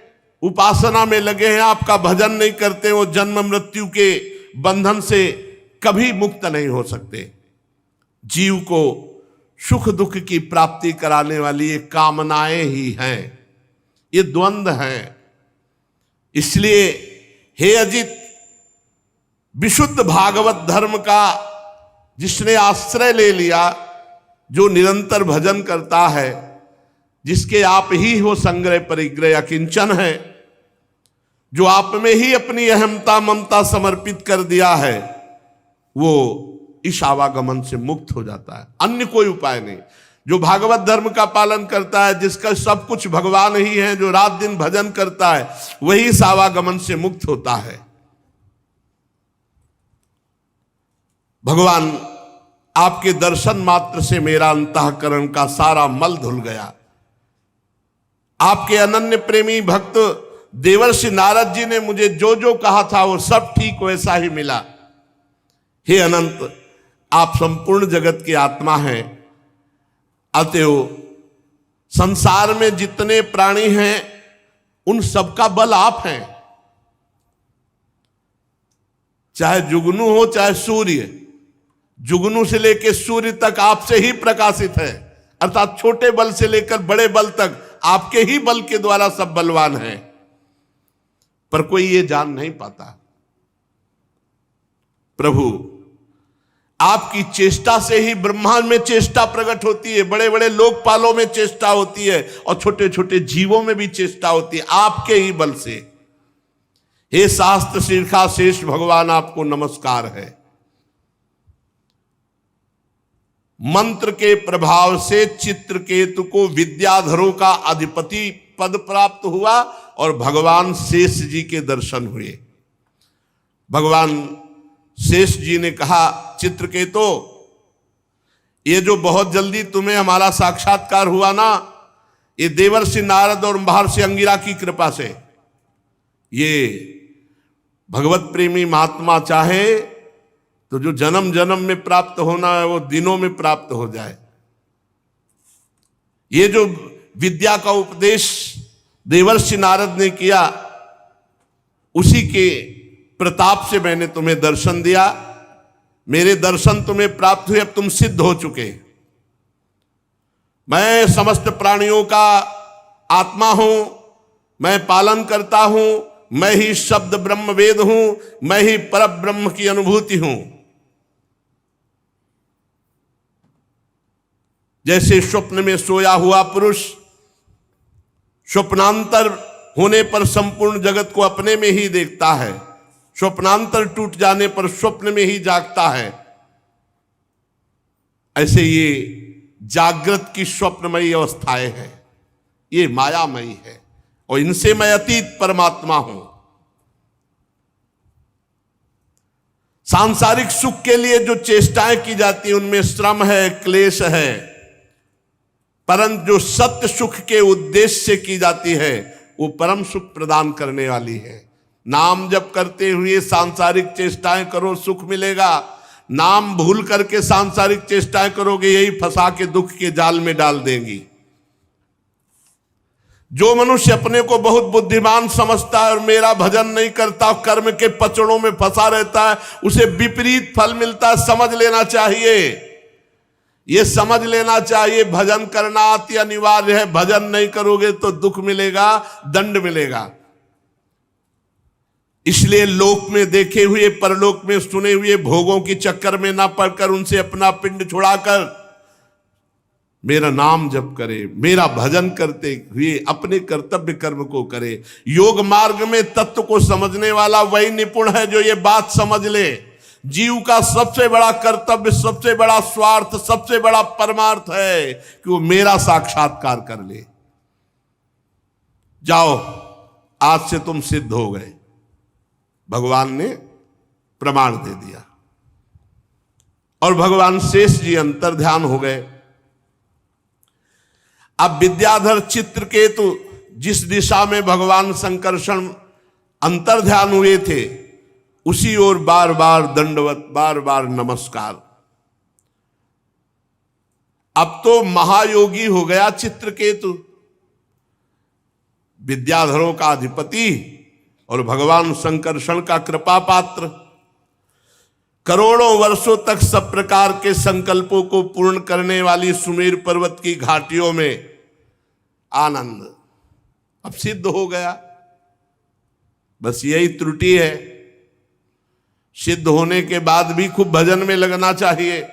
Speaker 1: उपासना में लगे हैं, आपका भजन नहीं करते, वो जन्म मृत्यु के बंधन से कभी मुक्त नहीं हो सकते। जीव को सुख दुख की प्राप्ति कराने वाली ये कामनाएं ही हैं, ये द्वंद्व हैं। इसलिए हे अजित, विशुद्ध भागवत धर्म का जिसने आश्रय ले लिया, जो निरंतर भजन करता है, जिसके आप ही हो संग्रह परिग्रह अकिंचन है, जो आप में ही अपनी अहमता ममता समर्पित कर दिया है, वो इस आवागमन से मुक्त हो जाता है। अन्य कोई उपाय नहीं। जो भागवत धर्म का पालन करता है, जिसका सब कुछ भगवान ही है, जो रात दिन भजन करता है, वही इस आवागमन से मुक्त होता है। भगवान, आपके दर्शन मात्र से मेरा अंतःकरण का सारा मल धुल गया। आपके अनन्य प्रेमी भक्त देवर्षि नारद जी ने मुझे जो जो कहा था वो सब ठीक वैसा ही मिला। हे अनंत, आप संपूर्ण जगत की आत्मा हैं। अतएव संसार में जितने प्राणी हैं उन सबका बल आप हैं। चाहे जुगनू हो चाहे सूर्य, जुगनू से लेकर सूर्य तक आपसे ही प्रकाशित है। अर्थात छोटे बल से लेकर बड़े बल तक आपके ही बल के द्वारा सब बलवान हैं, पर कोई ये जान नहीं पाता। प्रभु आपकी चेष्टा से ही ब्रह्मांड में चेष्टा प्रकट होती है, बड़े बड़े लोकपालों में चेष्टा होती है और छोटे छोटे जीवों में भी चेष्टा होती है, आपके ही बल से। हे शास्त्र शीर्षा शेष भगवान, आपको नमस्कार है। मंत्र के प्रभाव से चित्रकेतु को विद्याधरों का अधिपति पद प्राप्त हुआ और भगवान शेष जी के दर्शन हुए। भगवान शेष जी ने कहा, चित्रकेतु, ये जो बहुत जल्दी तुम्हें हमारा साक्षात्कार हुआ ना, ये देवर्षि नारद और महर्षि अंगिरा की कृपा से। ये भगवत प्रेमी महात्मा चाहे तो जो जन्म जन्म में प्राप्त होना है वो दिनों में प्राप्त हो जाए। ये जो विद्या का उपदेश देवर्षि नारद ने किया, उसी के प्रताप से मैंने तुम्हें दर्शन दिया। मेरे दर्शन तुम्हें प्राप्त हुए, अब तुम सिद्ध हो चुके। मैं समस्त प्राणियों का आत्मा हूं, मैं पालन करता हूं, मैं ही शब्द ब्रह्म वेद हूं, मैं ही पर ब्रह्म की अनुभूति हूं। जैसे स्वप्न में सोया हुआ पुरुष स्वप्नांतर होने पर संपूर्ण जगत को अपने में ही देखता है, स्वप्नांतर टूट जाने पर स्वप्न में ही जागता है, ऐसे ये जागृत की स्वप्नमयी अवस्थाएं हैं, ये मायामयी है और इनसे मैं अतीत परमात्मा हूं। सांसारिक सुख के लिए जो चेष्टाएं की जाती हैं उनमें श्रम है, क्लेश है, परंतु जो सत्य सुख के उद्देश्य से की जाती है वो परम सुख प्रदान करने वाली है। नाम जप करते हुए सांसारिक चेष्टाएं करो, सुख मिलेगा। नाम भूल करके सांसारिक चेष्टाएं करोगे, यही फंसा के दुख के जाल में डाल देंगी। जो मनुष्य अपने को बहुत बुद्धिमान समझता है और मेरा भजन नहीं करता, कर्म के पचड़ों में फंसा रहता है, उसे विपरीत फल मिलता है। समझ लेना चाहिए, ये समझ लेना चाहिए, भजन करना अति अनिवार्य है। भजन नहीं करोगे तो दुख मिलेगा, दंड मिलेगा। इसलिए लोक में देखे हुए, परलोक में सुने हुए भोगों की चक्कर में ना पड़कर उनसे अपना पिंड छुड़ाकर मेरा नाम जप करे, मेरा भजन करते हुए अपने कर्तव्य कर्म को करे। योग मार्ग में तत्व को समझने वाला वही निपुण है जो ये बात समझ ले, जीव का सबसे बड़ा कर्तव्य, सबसे बड़ा स्वार्थ, सबसे बड़ा परमार्थ है कि वो मेरा साक्षात्कार कर ले। जाओ, आज से तुम सिद्ध हो गए। भगवान ने प्रमाण दे दिया और भगवान शेष जी अंतर ध्यान हो गए। अब विद्याधर चित्रकेतु जिस दिशा में भगवान संकर्षण अंतर ध्यान हुए थे, उसी ओर बार बार दंडवत, बार बार नमस्कार। अब तो महायोगी हो गया चित्रकेतु, विद्याधरों का अधिपति और भगवान संकर्षण का कृपा पात्र। करोड़ों वर्षों तक सब प्रकार के संकल्पों को पूर्ण करने वाली सुमेर पर्वत की घाटियों में आनंद अब सिद्ध हो गया। बस यही त्रुटि है, सिद्ध होने के बाद भी खूब भजन में लगना चाहिए।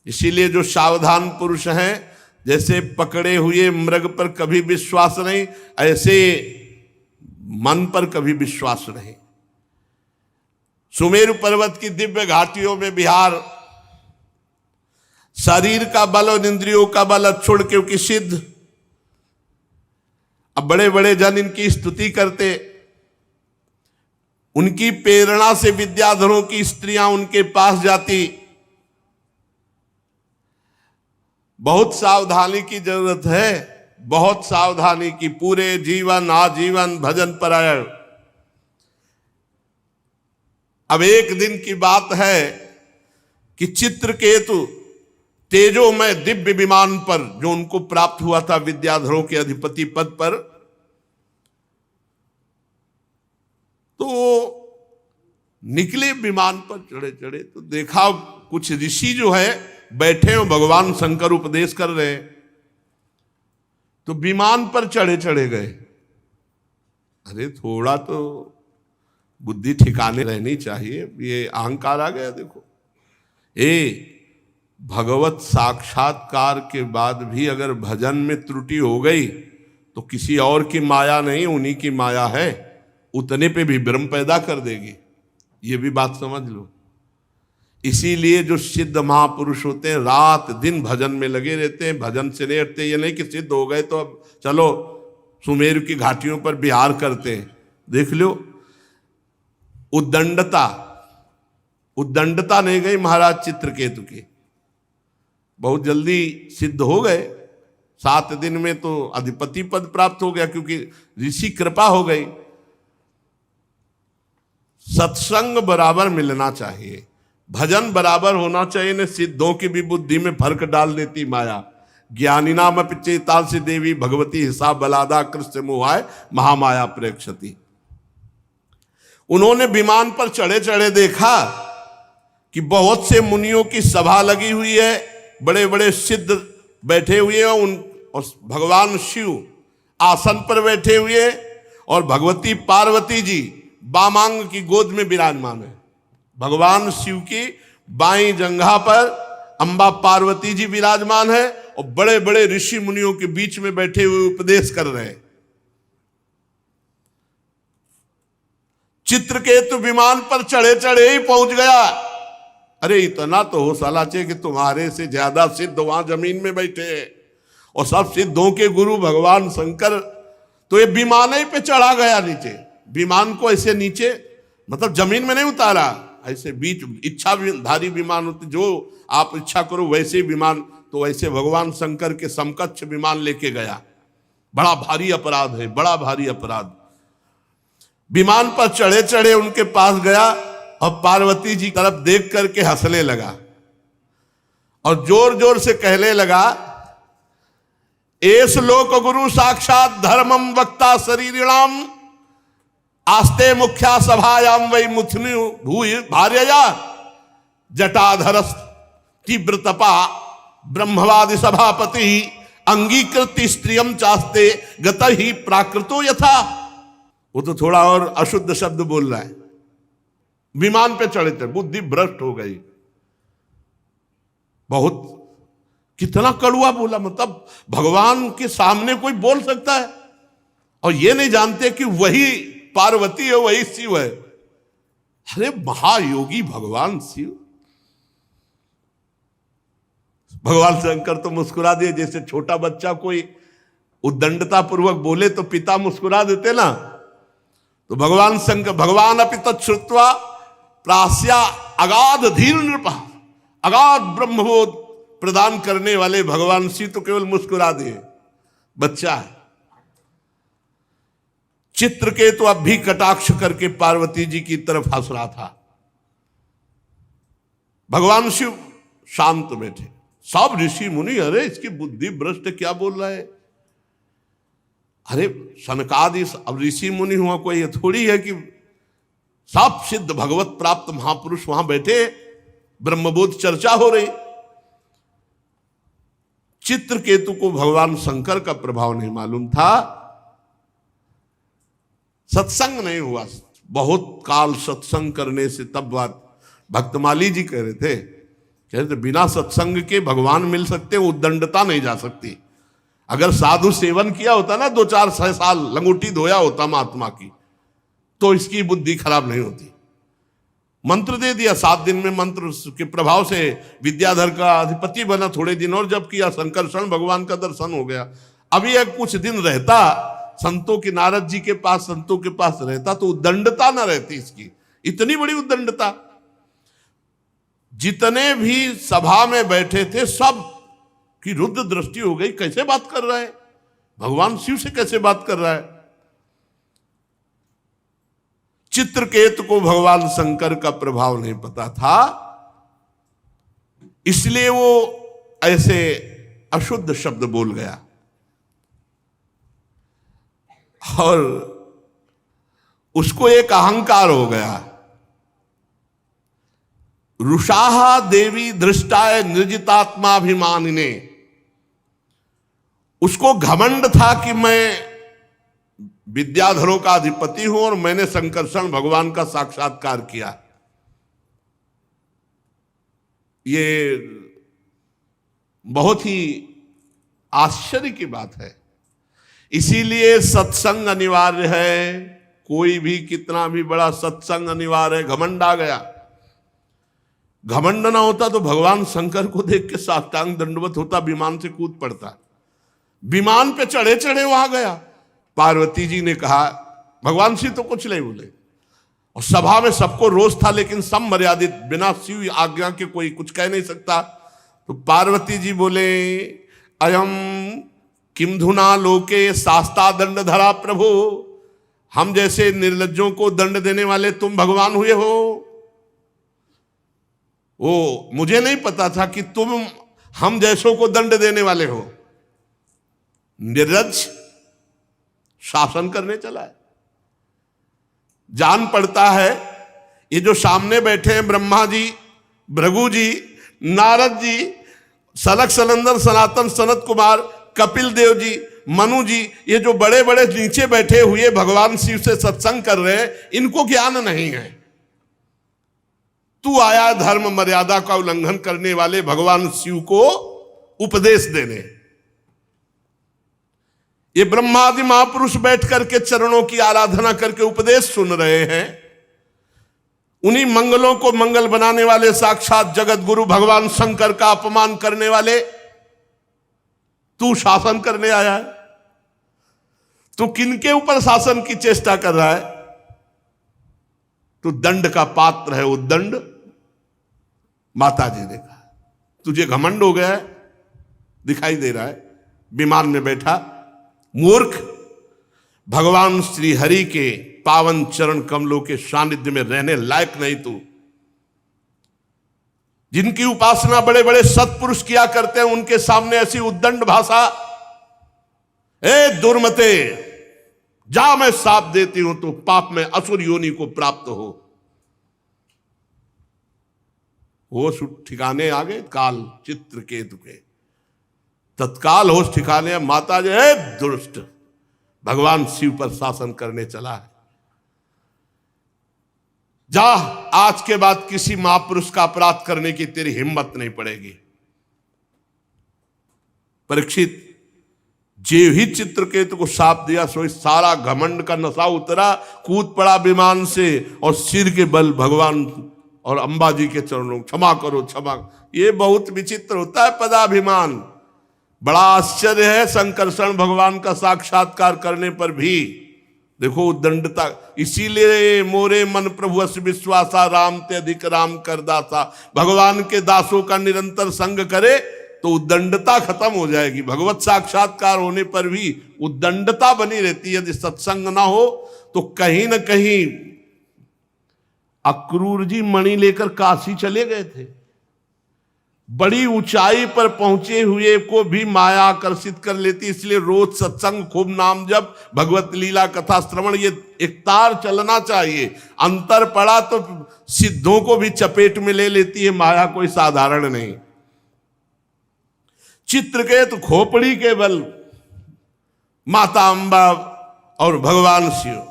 Speaker 1: इसीलिए जो सावधान पुरुष हैं, जैसे पकड़े हुए मृग पर कभी विश्वास नहीं, ऐसे मन पर कभी विश्वास नहीं। सुमेरु पर्वत की दिव्य घाटियों में विहार, शरीर का बल और इंद्रियों का बल छोड़, क्योंकि सिद्ध। अब बड़े बड़े जन इनकी स्तुति करते, उनकी प्रेरणा से विद्याधरों की स्त्रियां उनके पास जाती। बहुत सावधानी की जरूरत है, बहुत सावधानी की। पूरे जीवन आजीवन भजन परायण। अब एक दिन की बात है कि चित्रकेतु तेजोमय दिव्य विमान पर, जो उनको प्राप्त हुआ था विद्याधरों के अधिपति पद पर, तो निकले विमान पर चढ़े चढ़े तो देखा कुछ ऋषि जो है बैठे हो, भगवान शंकर उपदेश कर रहे हैं, तो विमान पर चढ़े चढ़े गए। अरे थोड़ा तो बुद्धि ठिकाने रहनी चाहिए, ये अहंकार आ गया। देखो भगवत साक्षात्कार के बाद भी अगर भजन में त्रुटि हो गई तो किसी और की माया नहीं, उन्हीं की माया है, उतने पे भी भ्रम पैदा कर देगी। ये भी बात समझ लो। इसीलिए जो सिद्ध महापुरुष होते हैं रात दिन भजन में लगे रहते हैं, भजन से नहीं हटते। ये नहीं कि सिद्ध हो गए तो अब चलो सुमेर की घाटियों पर विहार करते हैं। देख लो उद्दंडता नहीं गई महाराज चित्रकेतु की, बहुत जल्दी सिद्ध हो गए। 7 दिन में तो अधिपति पद प्राप्त हो गया, क्योंकि ऋषि कृपा हो गई। सत्संग बराबर मिलना चाहिए, भजन बराबर होना चाहिए। न सिद्धों की भी बुद्धि में फर्क डाल देती माया। ज्ञानी नाम पिचेताल से देवी भगवती हिसाब बलादा कृष्ण मोहाय महामाया प्रेक्षति। उन्होंने विमान पर चढ़े चढ़े देखा कि बहुत से मुनियों की सभा लगी हुई है, बड़े बड़े सिद्ध बैठे हुए हैं, और भगवान शिव आसन पर बैठे हुए, और भगवती पार्वती जी बामांग की गोद में विराजमान है। भगवान शिव की बाईं जंघा पर अंबा पार्वती जी विराजमान है, और बड़े बड़े ऋषि मुनियों के बीच में बैठे हुए उपदेश कर रहे हैं। चित्रकेतु विमान पर चढ़े चढ़े ही पहुंच गया। अरे इतना तो हो साला चाहिए कि तुम्हारे से ज्यादा सिद्ध वहां जमीन में बैठे हैं, और सब सिद्धों के गुरु भगवान शंकर। तो ये विमान ही पे चढ़ा गया नीचे। विमान को ऐसे नीचे मतलब जमीन में नहीं उतारा, ऐसे बीच इच्छाधारी विमान होते, जो आप इच्छा करो वैसे विमान। तो ऐसे भगवान शंकर के समकक्ष विमान लेके गया। बड़ा भारी अपराध है, बड़ा भारी अपराध। विमान पर चढ़े चढ़े उनके पास गया, और पार्वती जी तरफ देख करके हंसने लगा, और जोर जोर से कहने लगा, एस लोक गुरु साक्षात धर्मम वक्ता शरीरिणाम आस्ते मुख्या सभायाम वै मुथुनि भूय भार्यया जटाधर तीव्र तपा ब्रह्मवादि सभापति अंगीकृत स्त्रियम चास्ते गत ही प्राकृतो यथा। वो तो थोड़ा और अशुद्ध शब्द बोल रहा है। विमान पे चढ़े थे, बुद्धि भ्रष्ट हो गई। बहुत कितना कड़ुआ बोला, मतलब भगवान के सामने कोई बोल सकता है, और ये नहीं जानते कि वही पार्वती है, वही शिव है। अरे महायोगी भगवान शिव। भगवान शंकर तो मुस्कुरा दिए, जैसे छोटा बच्चा कोई उद्दंडता पूर्वक बोले तो पिता मुस्कुरा देते ना। तो भगवान शंकर, भगवान अपि तच्छ्रुत्वा प्रास्या अगाध धीर नृपा, अगाध ब्रह्मबोध प्रदान करने वाले भगवान शिव तो केवल मुस्कुरा दिए, बच्चा है। चित्रकेतु अब भी कटाक्ष करके पार्वती जी की तरफ हंस रहा था। भगवान शिव शांत बैठे। सब ऋषि मुनि, अरे इसकी बुद्धि भ्रष्ट, क्या बोल रहा है। अरे सनकादि अब ऋषि मुनि हुआ, कोई थोड़ी है कि सब सिद्ध भगवत प्राप्त महापुरुष वहां बैठे, ब्रह्मबोध चर्चा हो रही। चित्रकेतु को भगवान शंकर का प्रभाव नहीं मालूम था, सत्संग नहीं हुआ। बहुत काल सत्संग करने से तब बात भक्तमाली जी कह रहे थे बिना सत्संग के भगवान मिल सकते, उद्दंडता नहीं जा सकती। अगर साधु सेवन किया होता ना 2-4 साल, लंगोटी धोया होता महात्मा की, तो इसकी बुद्धि खराब नहीं होती। मंत्र दे दिया, 7 दिन में मंत्र के प्रभाव से विद्याधर का अधिपति बना। थोड़े दिन और जब किया, संकर्षण भगवान का दर्शन हो गया। अभी एक कुछ दिन रहता संतों के, नारद जी के पास, संतों के पास रहता, तो उद्दंडता ना रहती इसकी। इतनी बड़ी उद्दंडता। जितने भी सभा में बैठे थे सब की रुद्र दृष्टि हो गई। कैसे बात कर रहा है भगवान शिव से, कैसे बात कर रहा है। चित्रकेतु को भगवान शंकर का प्रभाव नहीं पता था, इसलिए वो ऐसे अशुद्ध शब्द बोल गया। और उसको एक अहंकार हो गया। रुषाहा देवी दृष्टाय निर्जितात्माभिमानिने, उसको घमंड था कि मैं विद्याधरों का अधिपति हूं और मैंने संकर्षण भगवान का साक्षात्कार किया। ये बहुत ही आश्चर्य की बात है। इसीलिए सत्संग अनिवार्य है। कोई भी कितना भी बड़ा सत्संग अनिवार्य है। घमंड आ गया, घमंड ना होता तो भगवान शंकर को देख के साष्टांग दंडवत होता, विमान से कूद पड़ता। विमान पे चढ़े चढ़े वहां गया। पार्वती जी ने कहा, भगवान शिव तो कुछ नहीं बोले और सभा में सबको रोष था, लेकिन सब मर्यादित, बिना शिव आज्ञा के कोई कुछ कह नहीं सकता। तो पार्वती जी बोले, अयम किम धुना लोके शास्ता दंड धरा प्रभु, हम जैसे निर्लज्जों को दंड देने वाले तुम भगवान हुए हो। वो मुझे नहीं पता था कि तुम हम जैसों को दंड देने वाले हो। निर्लज्ज शासन करने चला है। जान पड़ता है ये जो सामने बैठे हैं ब्रह्मा जी, भृगु जी, नारद जी, सनक सनंदन सनातन सनत कुमार, कपिल देव जी, मनु जी, ये जो बड़े बड़े नीचे बैठे हुए भगवान शिव से सत्संग कर रहे हैं, इनको ज्ञान नहीं है। तू आया धर्म मर्यादा का उल्लंघन करने वाले भगवान शिव को उपदेश देने। ये ब्रह्मादि महापुरुष बैठ करके चरणों की आराधना करके उपदेश सुन रहे हैं। उन्हीं मंगलों को मंगल बनाने वाले साक्षात जगत गुरु भगवान शंकर का अपमान करने वाले तू शासन करने आया है। तू किनके ऊपर शासन की चेष्टा कर रहा है? तू दंड का पात्र है। उद्दंड माता जी ने कहा, तुझे घमंड हो गया है, दिखाई दे रहा है विमान में बैठा मूर्ख। भगवान श्री हरि के पावन चरण कमलों के सानिध्य में रहने लायक नहीं तू। जिनकी उपासना बड़े बड़े सत्पुरुष किया करते हैं, उनके सामने ऐसी उद्दंड भाषा। ए दुर्मते, जा, मैं साप देती हूं तो पाप में असुर योनि को प्राप्त हो। होश ठिकाने आ गए काल चित्रकेतु के, तत्काल होश ठिकाने। माता जी, दुष्ट, भगवान शिव पर शासन करने चला है। जा, आज के बाद किसी महापुरुष का अपराध करने की तेरी हिम्मत नहीं पड़ेगी। परीक्षित जेव ही चित्रकेतु को शाप दिया, सो सारा घमंड का नशा उतरा, कूद पड़ा विमान से और सिर के बल भगवान और अंबा जी के चरणों, क्षमा करो क्षमा। ये बहुत विचित्र होता है पदाभिमान। बड़ा आश्चर्य है, संकर्षण भगवान का साक्षात्कार करने पर भी देखो उद्दंडता। इसीलिए मोरे मन प्रभु अस विश्वासा, राम ते अधिक राम कर दासा। भगवान के दासों का निरंतर संग करे तो उद्दंडता खत्म हो जाएगी। भगवत साक्षात्कार होने पर भी उद्दंडता बनी रहती है। यदि सत्संग ना हो तो कहीं ना कहीं अक्रूर जी मणि लेकर काशी चले गए थे। बड़ी ऊंचाई पर पहुंचे हुए को भी माया आकर्षित कर लेती, इसलिए रोज सत्संग, खूब नाम जप, भगवत लीला कथा श्रवण, ये एक तार चलना चाहिए। अंतर पड़ा तो सिद्धों को भी चपेट में ले लेती है माया, कोई साधारण नहीं। चित्रकेतु खोपड़ी के बल माता अंबा और भगवान शिव।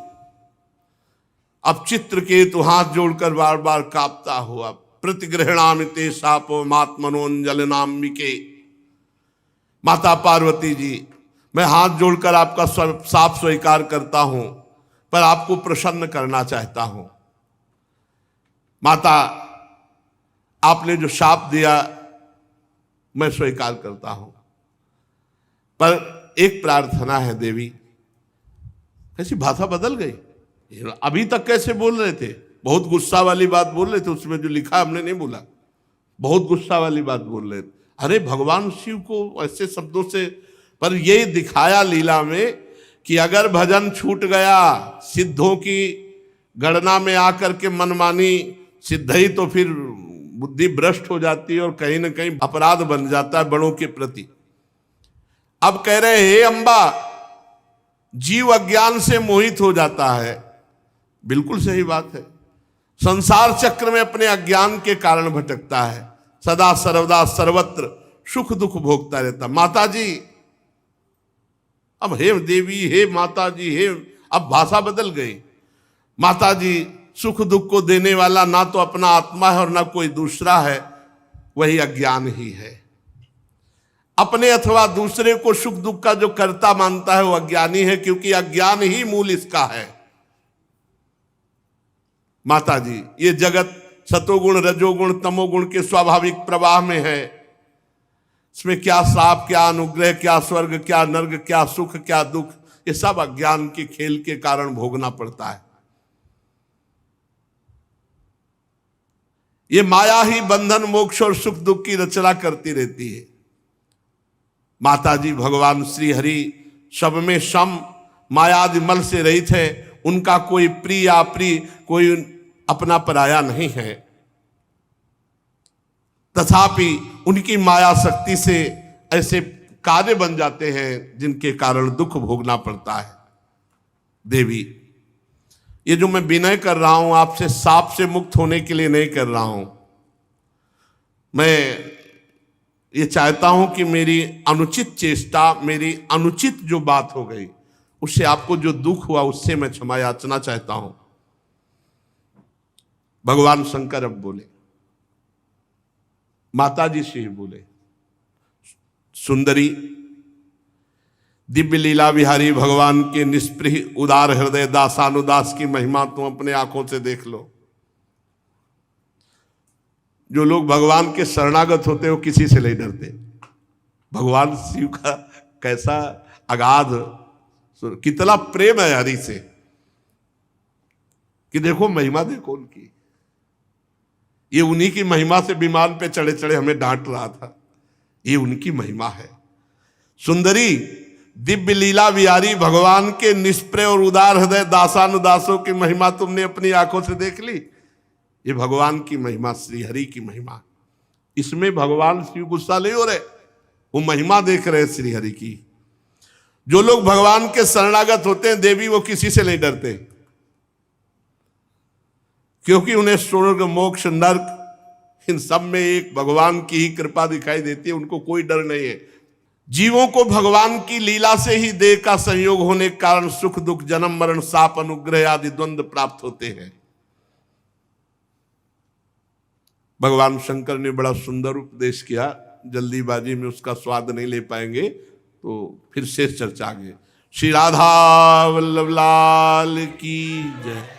Speaker 1: अब चित्रकेतु हाथ जोड़कर बार बार कांपता हुआ, प्रतिग्रहणामि ते शापो मात्मनोंजलनाम्बिके। माता पार्वती जी, मैं हाथ जोड़कर आपका शाप स्वीकार करता हूं, पर आपको प्रसन्न करना चाहता हूं। माता, आपने जो शाप दिया मैं स्वीकार करता हूं, पर एक प्रार्थना है देवी। कैसी भाषा बदल गई। अभी तक कैसे बोल रहे थे, बहुत गुस्सा वाली बात बोल रहे थे, उसमें जो लिखा हमने नहीं बोला, बहुत गुस्सा वाली बात बोल रहे थे। अरे भगवान शिव को ऐसे शब्दों से, पर ये दिखाया लीला में कि अगर भजन छूट गया, सिद्धों की गणना में आकर के मनमानी सिद्ध ही, तो फिर बुद्धि भ्रष्ट हो जाती है और कहीं ना कहीं अपराध बन जाता है बड़ों के प्रति। अब कह रहे हे अंबा, जीव अज्ञान से मोहित हो जाता है। बिल्कुल सही बात है। संसार चक्र में अपने अज्ञान के कारण भटकता है, सदा सर्वदा सर्वत्र सुख दुख भोगता रहता। माता जी, अब हे देवी, हे माता जी, हे, अब भाषा बदल गई। माता जी, सुख दुख को देने वाला ना तो अपना आत्मा है और ना कोई दूसरा है, वही अज्ञान ही है। अपने अथवा दूसरे को सुख दुख का जो कर्ता मानता है वो अज्ञानी है, क्योंकि अज्ञान ही मूल इसका है। माता जी, ये जगत सतोगुण रजोगुण तमोगुण के स्वाभाविक प्रवाह में है। इसमें क्या श्राप, क्या अनुग्रह, क्या स्वर्ग, क्या नर्क, क्या सुख, क्या दुख, ये सब अज्ञान के खेल के कारण भोगना पड़ता है। ये माया ही बंधन मोक्ष और सुख दुख की रचना करती रहती है। माता जी भगवान श्री हरि सब में सम मायादि मल से रहित है। उनका कोई प्रिय अप्रिय, कोई अपना पराया नहीं है। तथापि उनकी माया शक्ति से ऐसे कार्य बन जाते हैं जिनके कारण दुख भोगना पड़ता है। देवी, ये जो मैं विनय कर रहा हूं आपसे, साप से मुक्त होने के लिए नहीं कर रहा हूं। मैं ये चाहता हूं कि मेरी अनुचित चेष्टा, मेरी अनुचित जो बात हो गई, उससे आपको जो दुख हुआ उससे मैं क्षमा याचना चाहता हूं। भगवान शंकर अब बोले, माता जी से ही बोले, सुंदरी, दिव्य लीला विहारी भगवान के निष्प्रिय उदार हृदय दासानुदास की महिमा तुम अपने आंखों से देख लो। जो लोग भगवान के शरणागत होते हैं वो किसी से नहीं डरते। भगवान शिव का कैसा अगाध, कितना प्रेम है हरि से, कि देखो महिमा देखो उनकी। ये उन्हीं की महिमा से विमान पे चढ़े चढ़े हमें डांट रहा था। ये उनकी महिमा है। सुंदरी, दिव्य लीला विहारी भगवान के निष्प्रिय और उदार हृदय दासानुदासों की महिमा तुमने अपनी आंखों से देख ली। ये भगवान की महिमा, श्री हरि की महिमा। इसमें भगवान शिव गुस्सा नहीं हो रहे, वो महिमा देख रहे श्री हरि की। जो लोग भगवान के शरणागत होते हैं देवी, वो किसी से नहीं डरते, क्योंकि उन्हें स्वर्ग मोक्ष नरक इन सब में एक भगवान की ही कृपा दिखाई देती है। उनको कोई डर नहीं है। जीवों को भगवान की लीला से ही देह का संयोग होने के कारण सुख दुख, जन्म मरण, शाप, अनुग्रह आदि द्वंद्व प्राप्त होते हैं। भगवान शंकर ने बड़ा सुंदर उपदेश किया, जल्दीबाजी में उसका स्वाद नहीं ले पाएंगे, तो फिर शेष चर्चा आगे। श्री राधा वल्लभ लाल की जय।